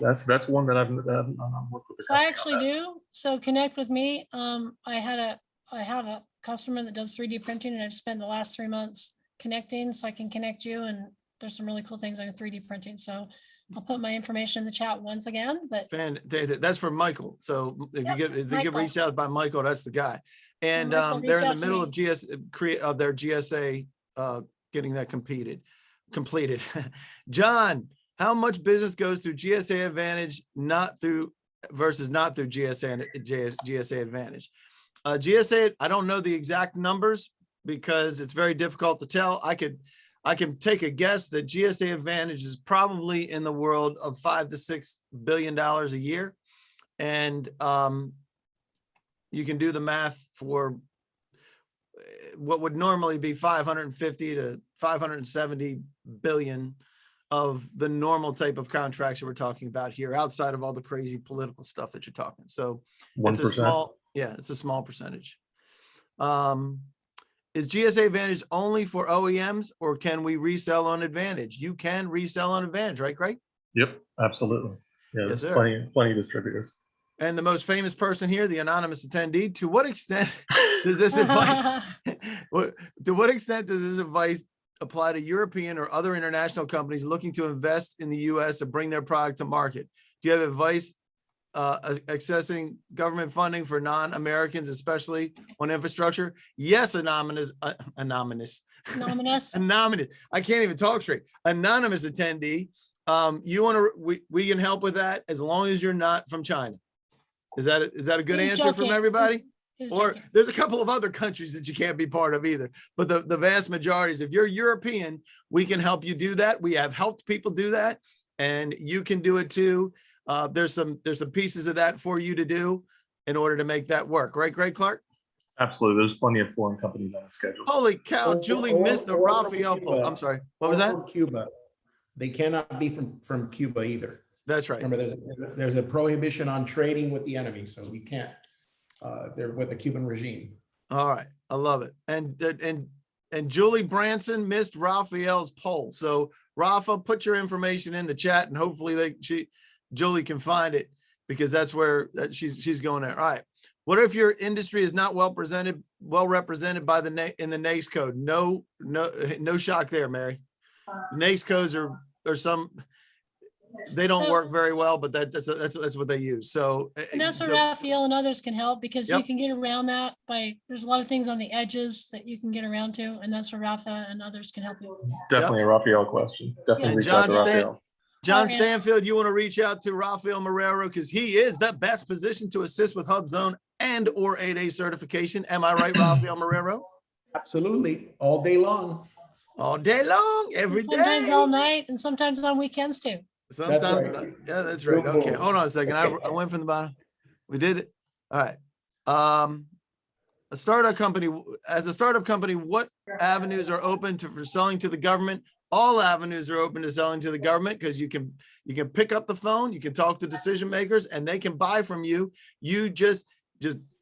That's one that I've worked with. So I actually do. So connect with me. I have a customer that does 3D printing, and I've spent the last 3 months connecting, so I can connect you, and there's some really cool things on 3D printing. So I'll put my information in the chat once again, but That's from Michael. So if Yep, you get reached out by Michael, that's the guy. And Michael, they're reach in the out to middle me. of their GSA getting that completed. John, how much business goes through GSA Advantage versus not through GSA Advantage? GSA, I don't know the exact numbers because it's very difficult to tell. I can take a guess that GSA Advantage is probably in the world of $5 to $6 billion a year. And you can do the math for what would normally be 550 to 570 billion of the normal type of contracts that we're talking about here, outside of all the crazy political stuff that you're talking. So 1%. it's a small percentage. Is GSA Advantage only for OEMs, or can we resell on Advantage? You can resell on Advantage, right, Greg? Yep, absolutely. Yeah, Yes, there's sir. plenty of distributors. And the most famous person here, the anonymous attendee, to what extent does this advice, to what extent does this advice apply to European or other international companies looking to invest in the US to bring their product to market? Do you have advice accessing government funding for non-Americans, especially on infrastructure? Yes, anonymous. I can't even talk straight. Anonymous attendee. We can help with that as long as you're not from China. Is that a good He's answer joking. from everybody? He's Or joking. there's a couple of other countries that you can't be part of either. But the vast majority, if you're European, we can help you do that. We have helped people do that, and you can do it too. There's some pieces of that for you to do in order to make that work. Right, Greg Clark? Absolutely. There's plenty of foreign companies on the schedule. Holy cow, Julie missed the Raphael poll. I'm sorry. What was that? From Cuba. They cannot be from Cuba either. That's right. Remember, there's a prohibition on trading with the enemy, so we can't. They're with the Cuban regime. All right. I love it. And Julie Branson missed Raphael's poll. So Rafa, put your information in the chat, and hopefully Julie can find it, because that's where she's going there. All right. What if your industry is not well represented by in the NAICS code? No shock there, Mary. NAICS codes are some, they don't work very well, but that's what they use. So And that's where Raphael and others can help, because Yep. you can get around that there's a lot of things on the edges that you can get around to, and that's where Rafa and others can help you. Definitely a Raphael question. Definitely And reach out to John Raphael. John Oh, yeah. Stanfield, you want to reach out to Rafael Marrero, because he is the best position to assist with Hub Zone and or 8A certification. Am I right, Rafael Marrero? Absolutely, all day long. All day long, every Sometimes all day. night, and sometimes on weekends too. Sometimes, right. yeah, that's right. Good Okay, boy. hold on a second. I went from the bottom. We did it. All right. A startup company, as a startup company, what avenues are open for selling to the government? All avenues are open to selling to the government, because you can pick up the phone, you can talk to decision makers, and they can buy from you. You just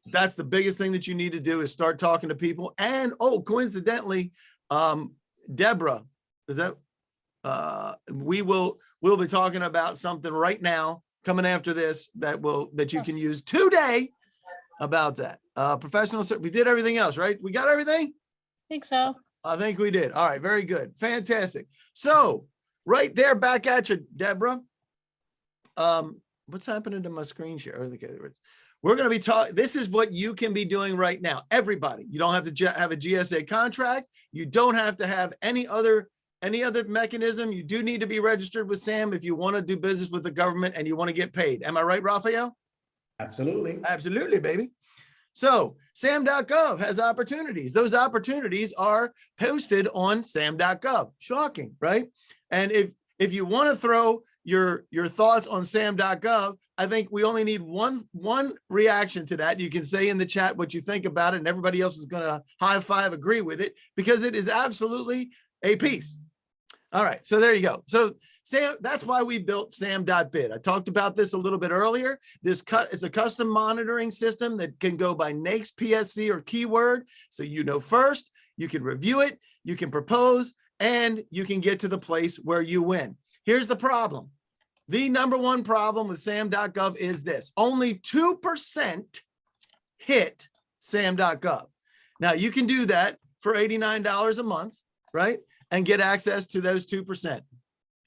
that's the biggest thing that you need to do, is start talking to people. And coincidentally, Deborah, is that we'll be talking about something right now coming after this that you can Yes. use today about that. Professional, we did everything else, right? We got everything? I think so. I think we did. All right, very good. Fantastic. So right there, back at you, Deborah. What's happening to my screen share? Okay, we're going to be talking. This is what you can be doing right now. Everybody, you don't have to have a GSA contract. You don't have to have any other mechanism. You do need to be registered with SAM if you want to do business with the government and you want to get paid. Am I right, Raphael? Absolutely. Absolutely, baby. So sam.gov has opportunities. Those opportunities are posted on sam.gov. Shocking, right? And if you want to throw your thoughts on sam.gov, I think we only need one reaction to that. You can say in the chat what you think about it, and everybody else is going to high five, agree with it, because it is absolutely a piece. All right, so there you go. So Sam, that's why we built Sam.bid. I talked about this a little bit earlier. This is a custom monitoring system that can go by NAICS, PSC, or keyword. So you know first, you can review it, you can propose, and you can get to the place where you win. Here's the problem. The number one problem with Sam.gov is this. Only 2% hit Sam.gov. Now you can do that for $89 a month, right? And get access to those 2%.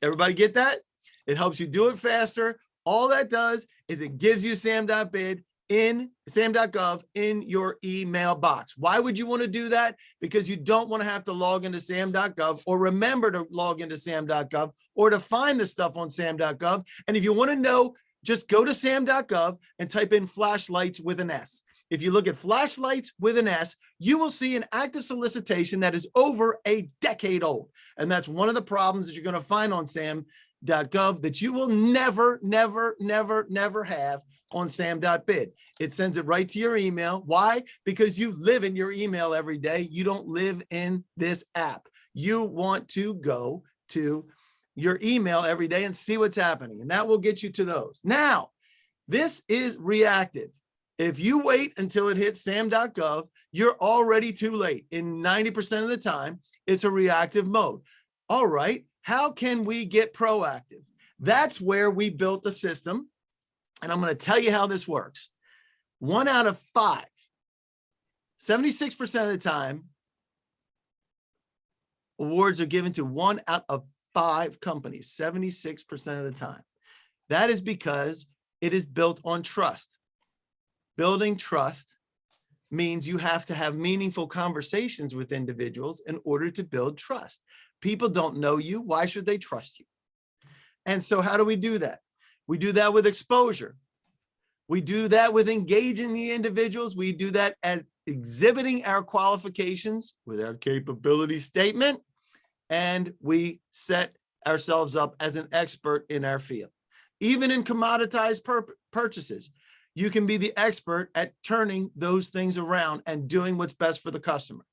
Everybody get that? It helps you do it faster. All that does is it gives you Sam.bid in Sam.gov in your email box. Why would you want to do that? Because you don't want to have to log into Sam.gov or remember to log into Sam.gov or to find the stuff on Sam.gov. And if you want to know, just go to Sam.gov and type in flashlights with an S. If you look at flashlights with an S, you will see an active solicitation that is over a decade old. And that's one of the problems that you're going to find on Sam.gov that you will never, never, never, never have on Sam.bid. It sends it right to your email. Why? Because you live in your email every day. You don't live in this app. You want to go to your email every day and see what's happening. And that will get you to those. Now, this is reactive. If you wait until it hits Sam.gov, you're already too late. In 90% of the time, it's a reactive mode. All right, how can we get proactive? That's where we built a system. And I'm going to tell you how this works. 1 out of 5, 76% of the time, awards are given to 1 out of 5 companies, 76% of the time. That is because it is built on trust. Building trust means you have to have meaningful conversations with individuals in order to build trust. People don't know you. Why should they trust you? And so how do we do that? We do that with exposure. We do that with engaging the individuals. We do that as exhibiting our qualifications with our capability statement. And we set ourselves up as an expert in our field. Even in commoditized purchases, you can be the expert at turning those things around and doing what's best for the customer.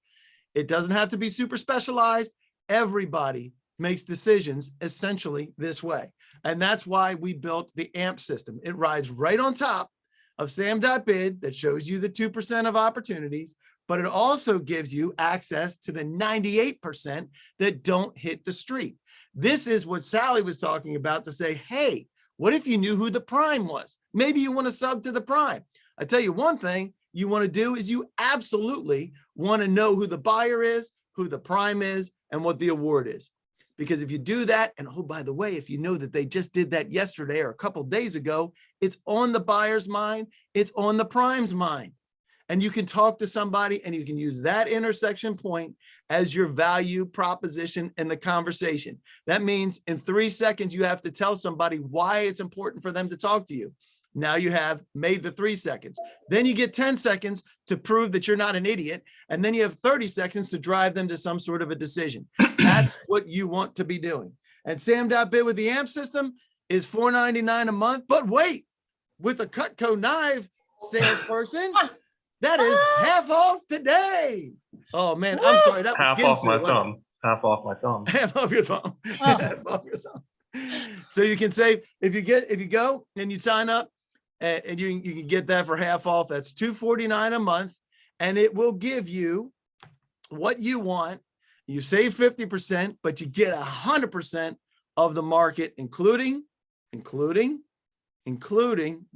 It doesn't have to be super specialized. Everybody makes decisions essentially this way. And that's why we built the AMP system. It rides right on top of Sam.bid that shows you the 2% of opportunities, but it also gives you access to the 98% that don't hit the street. This is what Sally was talking about to say, hey, what if you knew who the prime was? Maybe you want to sub to the prime. I tell you one thing you want to do is you absolutely want to know who the buyer is, who the prime is, and what the award is. Because if you do that, and oh, by the way, if you know that they just did that yesterday or a couple of days ago, it's on the buyer's mind, it's on the prime's mind. And you can talk to somebody and you can use that intersection point as your value proposition in the conversation. That means in 3 seconds, you have to tell somebody why it's important for them to talk to you. Now you have made the 3 seconds. Then you get 10 seconds to prove that you're not an idiot. And then you have 30 seconds to drive them to some sort of a decision. That's what you want to be doing. And Sam.bid with the AMP system is $4.99 a month. But wait, with a Cutco knife salesperson, that is half off today. Oh man, I'm sorry. That half off my thumb. Half off my thumb. Half off your thumb. Half off your thumb. So you can save if you go and you sign up and you can get that for half off. That's $249 a month, and it will give you what you want. You save 50%, but you get 100% of the market, including the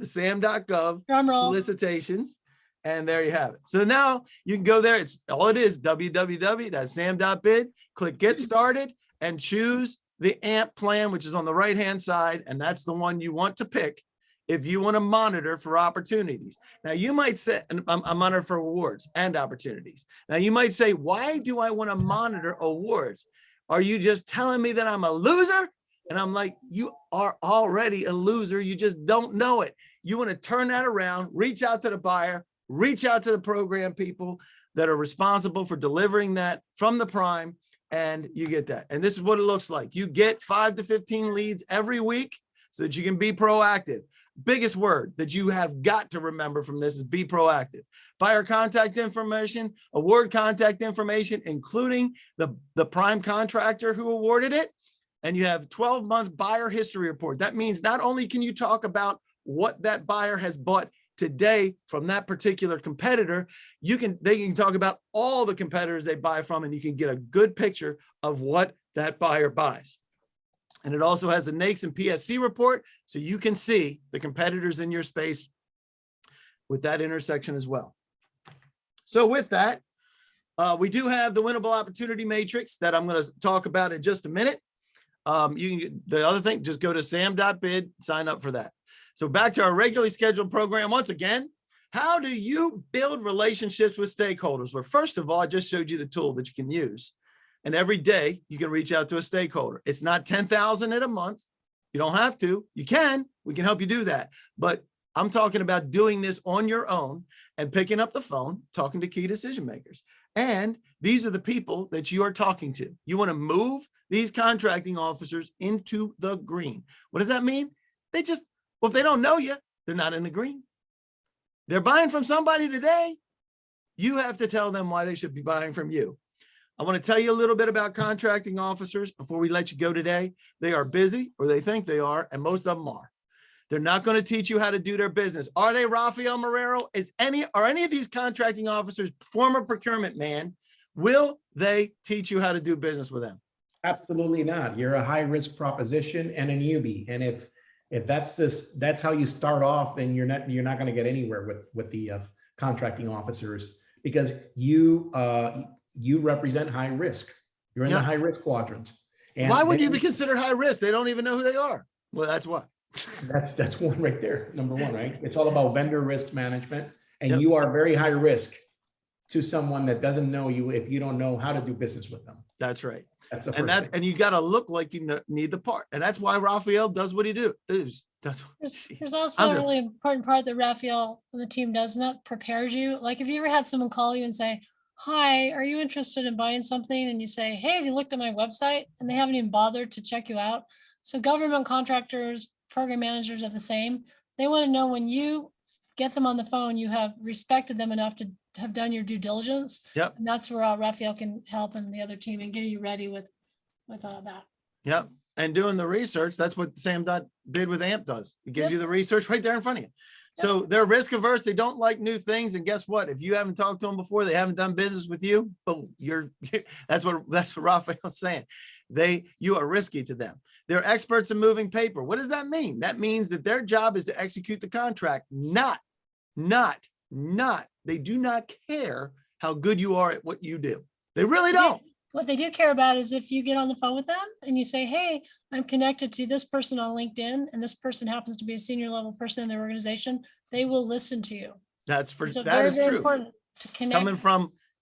Sam.gov solicitations. And there you have it. So now you can go there. It's all it is, www.sam.bid. Click get started and choose the AMP plan, which is on the right-hand side. And that's the one you want to pick if you want to monitor for opportunities. Now you might say, and I'm monitor for awards and opportunities. Now you might say, why do I want to monitor awards? Are you just telling me that I'm a loser? And I'm like, you are already a loser. You just don't know it. You want to turn that around, reach out to the buyer, reach out to the program people that are responsible for delivering that from the prime, and you get that. And this is what it looks like. You get 5 to 15 leads every week so that you can be proactive. Biggest word that you have got to remember from this is be proactive. Buyer contact information, award contact information, including the prime contractor who awarded it, and you have 12-month buyer history report. That means not only can you talk about what that buyer has bought today from that particular competitor, they can talk about all the competitors they buy from, and you can get a good picture of what that buyer buys. And it also has a NAICS and PSC report, so you can see the competitors in your space with that intersection as well. So with that, we do have the winnable opportunity matrix that I'm going to talk about in just a minute. You can get the other thing, just go to sam.bid, sign up for that. So back to our regularly scheduled program. Once again, how do you build relationships with stakeholders? Well, first of all, I just showed you the tool that you can use. And every day you can reach out to a stakeholder. It's not 10,000 in a month. You don't have to. You can. We can help you do that. But I'm talking about doing this on your own and picking up the phone, talking to key decision makers. And these are the people that you are talking to. You want to move these contracting officers into the green. What does that mean? Well, if they don't know you, they're not in the green. They're buying from somebody today. You have to tell them why they should be buying from you. I want to tell you a little bit about contracting officers before we let you go today. They are busy, or they think they are, and most of them are. They're not going to teach you how to do their business. Are they, Rafael Marrero? Are any of these contracting officers former procurement man? Will they teach you how to do business with them? Absolutely not. You're a high risk proposition and a newbie. And if that's how you start off, then you're not going to get anywhere with the contracting officers, because you represent high risk. You're in the high risk quadrant. And why would you be considered high risk? They don't even know who they are. Well, that's why. That's one right there. Number one, right? It's all about vendor risk management, and you are very high risk to someone that doesn't know you if you don't know how to do business with them. That's right. That's the first thing. And you got to look like you need the part, and that's why Rafael does what he does. There's also a really important part that Rafael and the team does, and that prepares you. Like, have you ever had someone call you and say, "Hi, are you interested in buying something?" And you say, "Hey, have you looked at my website?" And they haven't even bothered to check you out. So government contractors, program managers are the same. They want to know when you get them on the phone, you have respected them enough to have done your due diligence. Yep. And that's where Rafael can help, and the other team, and get you ready with all that. Yep. And doing the research, that's what Sam Bid with AMP does. It gives you the research right there in front of you. So they're risk averse. They don't like new things. And guess what? If you haven't talked to them before, they haven't done business with you. Boom, that's what Rafael's saying. You are risky to them. They're experts in moving paper. What does that mean? That means that their job is to execute the contract, not. They do not care how good you are at what you do. They really don't. What they do care about is if you get on the phone with them and you say, "Hey, I'm connected to this person on LinkedIn, and this person happens to be a senior level person in their organization," they will listen to you. That is very true. Important to connect.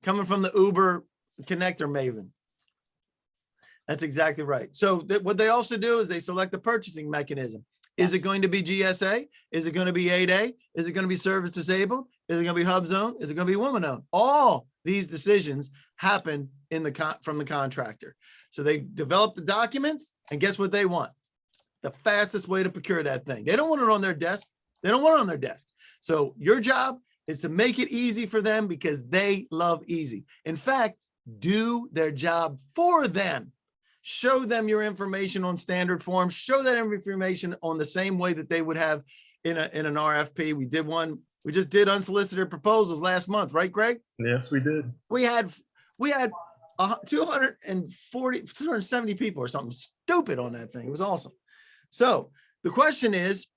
Coming from the Uber connector maven. That's exactly right. So what they also do is they select the purchasing mechanism. Is it going to be GSA? Is it going to be 8A? Is it going to be service disabled? Is it going to be hub zone? Is it going to be woman owned? All these decisions happen from the contractor. So they develop the documents, and guess what they want? The fastest way to procure that thing. They don't want it on their desk. So your job is to make it easy for them, because they love easy. In fact, do their job for them. Show them your information on standard forms. Show that information on the same way that they would have in an RFP. We just did unsolicited proposals last month, right, Greg? Yes, we did. We had 270 people or something stupid on that thing. It was awesome. So the question is,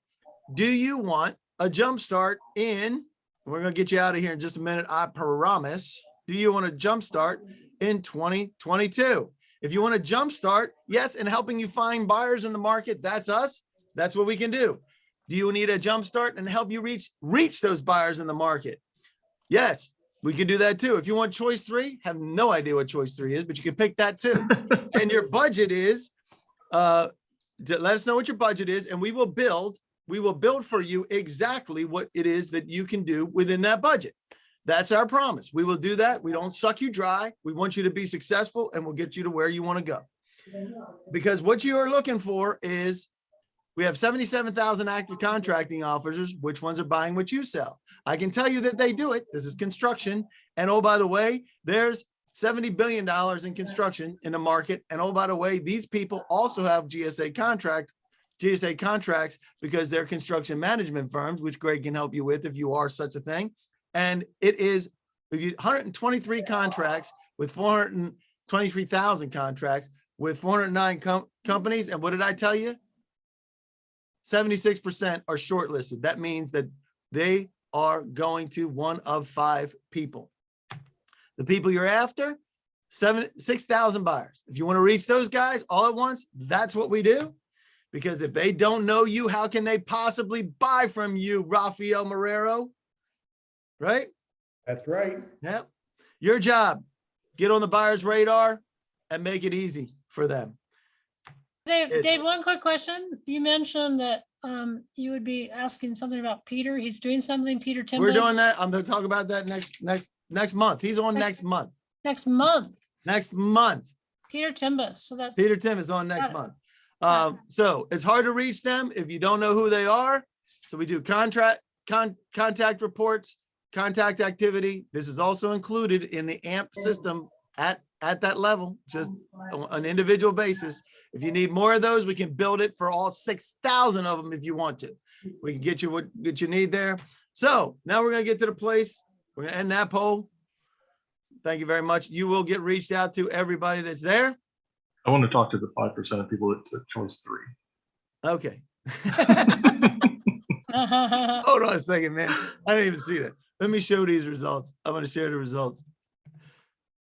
do you want a jump start in? We're going to get you out of here in just a minute, I promise. Do you want a jump start in 2022? If you want to jumpstart, yes, and helping you find buyers in the market, that's us. That's what we can do. Do you need a jumpstart and help you reach those buyers in the market? Yes, we can do that too. If you want choice 3, have no idea what choice 3 is, but you can pick that too. And your budget is, let us know what your budget is, and we will build for you exactly what it is that you can do within that budget. That's our promise. We will do that. We don't suck you dry. We want you to be successful, and we'll get you to where you want to go. Because what you are looking for is, we have 77,000 active contracting officers. Which ones are buying what you sell? I can tell you that they do it. This is construction. And oh, by the way, there's $70 billion in construction in the market. And oh, by the way, these people also have GSA contracts because they're construction management firms, which Greg can help you with if you are such a thing. And it is 123 contracts with 423,000 contracts with 409 companies. And what did I tell you? 76% are shortlisted. That means that they are going to one of 5 people. The people you're after, 6,000 buyers. If you want to reach those guys all at once, that's what we do. Because if they don't know you, how can they possibly buy from you, Rafael Marrero? Right? That's right. Yep. Your job, get on the buyer's radar and make it easy for them. Dave, one quick question. You mentioned that you would be asking something about Peter. He's doing something, Peter Timbers. We're doing that. I'm going to talk about that next month. He's on next month. Next month. Next month. Peter Timbers. So that's Peter Tim is on next Got it. month. So it's hard to reach them if you don't know who they are. So we do contact reports, contact activity. This is also included in the AMP system at that level, just on an individual basis. If you need more of those, we can build it for all 6,000 of them if you want to. We can get you what you need there. So now we're going to get to the place. We're going to end that poll. Thank you very much. You will get reached out to everybody that's there. I want to talk to the 5% of people that took choice 3. Okay. Hold on a second, man. I didn't even see that. Let me show these results. I'm going to share the results.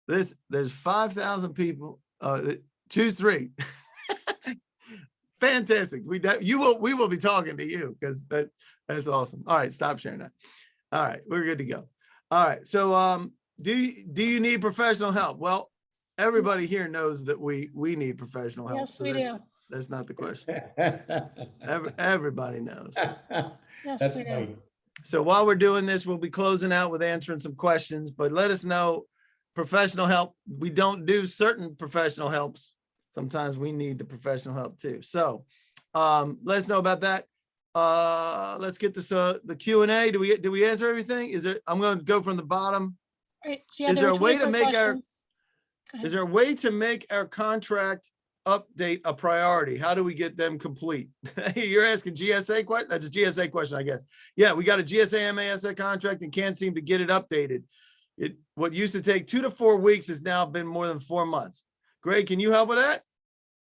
There's 5,000 people. Choose 3. Fantastic. We will be talking to you because that's awesome. All right, stop sharing that. All right, we're good to go. All right. So do you need professional help? Well, everybody here knows that we need professional help. Yes, so we do. That's not the question. Everybody knows. Yes, That's we do. right. So while we're doing this, we'll be closing out with answering some questions, but let us know professional help. We don't do certain professional helps. Sometimes we need the professional help too. So let us know about that. Let's get this the Q&A. Do we answer everything? I'm going to go from the bottom. Right, so yeah, Is there there were a way 24 to make our questions. Go ahead. Is there a way to make our contract update a priority? How do we get them complete? You're asking GSA question? That's a GSA question, I guess. Yeah, we got a GSA MASA contract and can't seem to get it updated. What used to take 2 to 4 weeks has now been more than 4 months. Greg, can you help with that?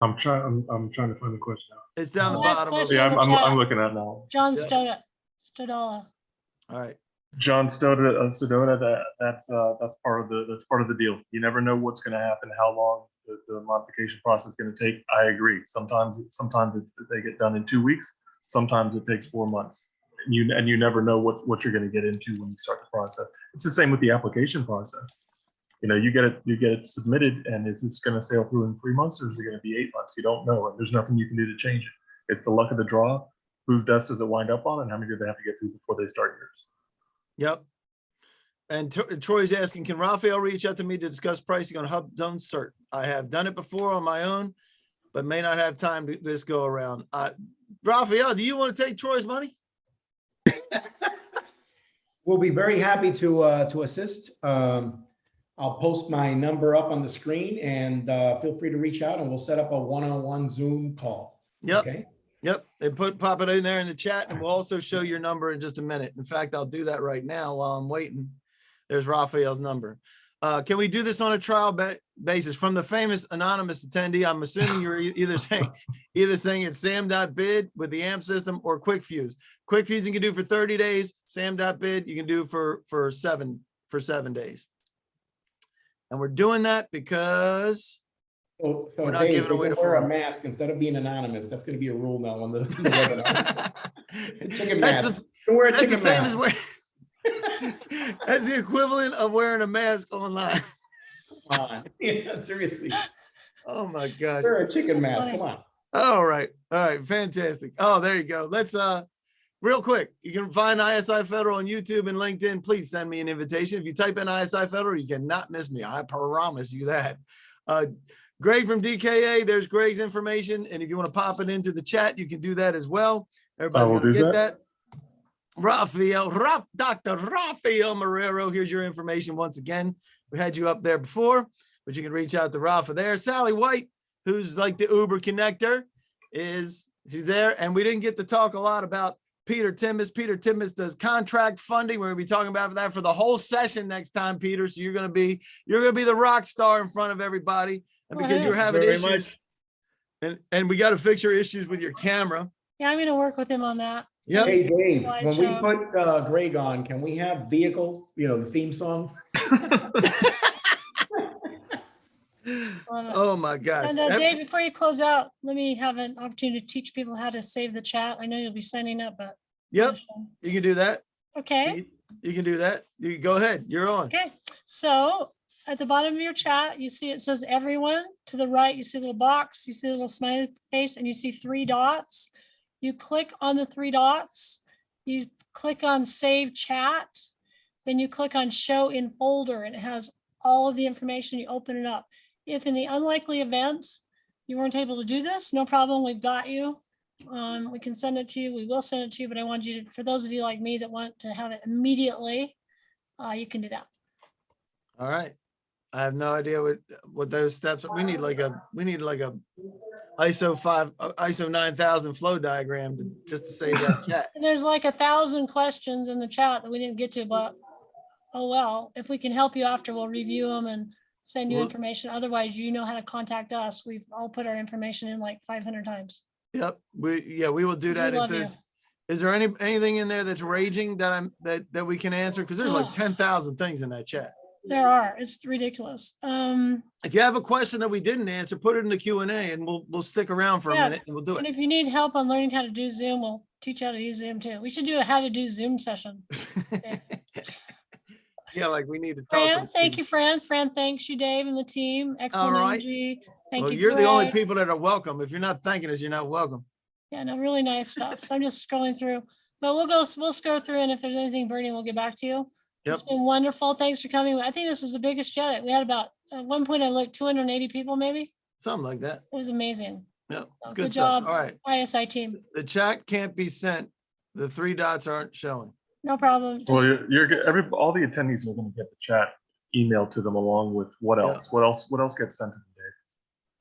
I'm trying to find the question out. It's down the Last bottom. question. Yeah, in the I'm chat. looking at it now. John Yeah. Stodola. All right. John Sedona, that's part of the deal. You never know what's going to happen, how long the modification process is going to take. I agree. Sometimes they get done in 2 weeks. Sometimes it takes 4 months. And you never know what you're going to get into when you start the process. It's the same with the application process. You know, you get it submitted, and is this going to sail through in 3 months or is it going to be 8 months? You don't know, and there's nothing you can do to change it. It's the luck of the draw. Whose desk does it wind up on, and how many do they have to get through before they start yours? Yep. And Troy's asking, can Raphael reach out to me to discuss pricing on Hub Zone Cert? I have done it before on my own, but may not have time to this go around. Raphael, do you want to take Troy's money? We'll be very happy to assist. I'll post my number up on the screen and feel free to reach out and we'll set up a one-on-one Zoom call. Yep. Okay. Yep. And pop it in there in the chat, and we'll also show your number in just a minute. In fact, I'll do that right now while I'm waiting. There's Raphael's number. Can we do this on a trial basis from the famous anonymous attendee? I'm assuming you're either saying it's sam.bid with the AMP system or Quick Fuse. Quick Fuse you can do for 30 days. Sam.bid you can do for 7 days. And we're doing that because So We're not Dave, giving away we're the gonna wear a phone. mask instead of being anonymous. That's going to be a rule now on the webinar. Chicken That's mask. the- Don't wear a That's the chicken same mask. as wearing. That's the equivalent of wearing a mask online. Come on. Yeah, seriously. Oh my gosh. Wear a chicken That's mask. funny. Come on. All right. Fantastic. Oh, there you go. Let's real quick. You can find ISI Federal on YouTube and LinkedIn. Please send me an invitation. If you type in ISI Federal, you cannot miss me. I promise you that. Greg from DKA, there's Greg's information. And if you want to pop it into the chat, you can do that as well. Everybody's will going to do get that. that. Dr. Raphael Marrero, here's your information once again. We had you up there before, but you can reach out to Rafa there. Sally White, who's like the Uber connector, she's there. And we didn't get to talk a lot about Peter Timmis. Peter Timmis does contract funding. We're gonna be talking about that for the whole session next time, Peter. So you're gonna be the rock star in front of everybody. And because you're having Very issues, much. and we got to fix your issues with your camera. Yeah, I'm gonna work with him on that. Yep. Hey, Dave, when we Slideshow. put Greg on, can we have vehicle, the theme song? Love it. Oh my gosh. And Dave, before you close out, let me have an opportunity to teach people how to save the chat. I know you'll be signing up, but. Yep, you can do that. Okay, You can do that. You go ahead. You're on. okay. So at the bottom of your chat, you see it says everyone. To the right, you see a little box, you see a little smiley face, and you see 3 dots. You click on the 3 dots. You click on save chat. Then you click on show in folder, and it has all of the information. You open it up. If in the unlikely event you weren't able to do this, no problem. We've got you. We can send it to you. We will send it to you, but I want you to, for those of you like me that want to have it immediately, you can do that. All right. I have no idea what those steps are. We need like a ISO 9000 flow diagram just to save that chat. And there's like 1,000 questions in the chat that we didn't get to, but oh well, if we can help you after, we'll review them and send you Well- information. Otherwise, you know how to contact us. We've all put our information in like 500 times. Yep. We will do We that. If love you. there's, is there anything in there that's raging that we can answer? Because there's like 10,000 things in that chat. There are. It's ridiculous. If you have a question that we didn't answer, put it in the Q&A and we'll stick around for a Yeah. minute and we'll do And it. if you need help on learning how to do Zoom, we'll teach you how to use Zoom too. We should do a how to do Zoom session. Yeah, like we need to talk. Fran, thank you, Fran. Fran, thanks you, Dave, and the team. Excellent right. energy. Thank Well, you. you're the only Greg. people that are welcome. If you're not thanking us, you're not welcome. Yeah, no, really nice stuff. So I'm just scrolling through, but we'll scroll through, and if there's anything burning, we'll get back to you. It's Yep. been wonderful. Thanks for coming. I think this was the biggest yet. We had about, at one point I looked 280 people maybe. Something like that. It was amazing. Yep. It's Good good stuff. job. All right. ISI team. The chat can't be sent. The 3 dots aren't showing. No problem. Well, Just, all the attendees are going to get the chat emailed to them along with what Yeah. else? What else gets sent to them, Dave?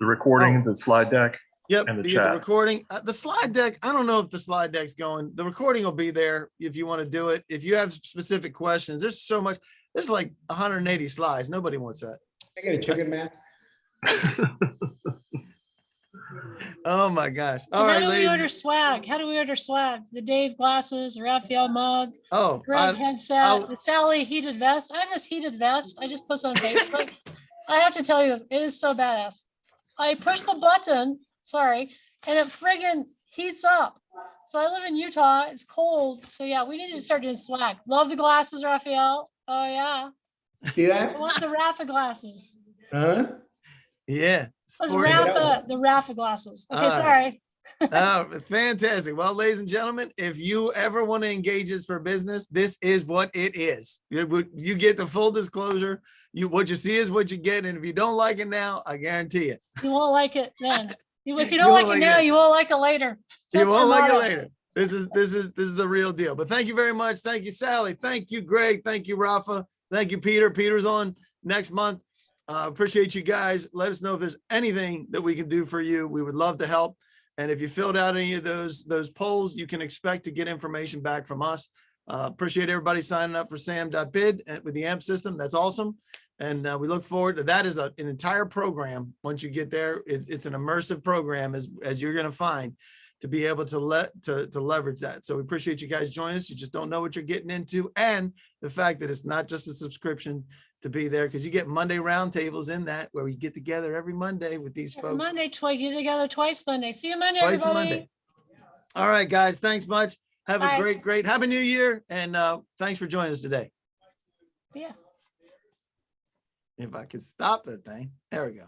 The recording, the slide deck. Yep. And the you get the chat. recording. The slide deck. I don't know if the slide deck's going. The recording will be there if you want to do it. If you have specific questions, there's so much. There's like 180 slides. Nobody wants that. I get a chicken, Matt. Oh my gosh. how All right, do we ladies. order swag? How do we order swag? The Dave glasses, the Raphael mug, Oh, Greg headset, the Sally heated vest. I have this heated vest. I just posted on Facebook. I have to tell you, it is so badass. I push the button, sorry, and it friggin' heats up. So I live in Utah. It's cold. So yeah, we need to start doing swag. Love the glasses, Raphael. Oh yeah. See I that? want the Rafa glasses. Huh? yeah. Those Sporty. Rafa, the Rafa glasses. Okay, All right. sorry. Oh, fantastic. Well, ladies and gentlemen, if you ever want to engage us for business, this is what it is. You get the full disclosure. What you see is what you get. And if you don't like it now, I guarantee it. You won't like it then. If you You don't won't like it like now, it. you won't like it later. You That's our won't like it motto. later. This is the real deal. But thank you very much. Thank you, Sally. Thank you, Greg. Thank you, Rafa. Thank you, Peter. Peter's on next month. Appreciate you guys. Let us know if there's anything that we can do for you. We would love to help. And if you filled out any of those polls, you can expect to get information back from us. Appreciate everybody signing up for sam.bid with the AMP system. That's awesome. And we look forward to that. Is an entire program. Once you get there, it's an immersive program as you're going to find to be able to leverage that. So we appreciate you guys joining us. You just don't know what you're getting into. And the fact that it's not just a subscription to be there, because you get Monday roundtables in that where we get together every Monday with these folks. Monday, get together twice Monday. See you Monday, Twice a everybody. Monday. All right, guys. Thanks much. Have Bye. a great Happy New Year. And thanks for joining us today. Yeah. If I could stop the thing. There we go.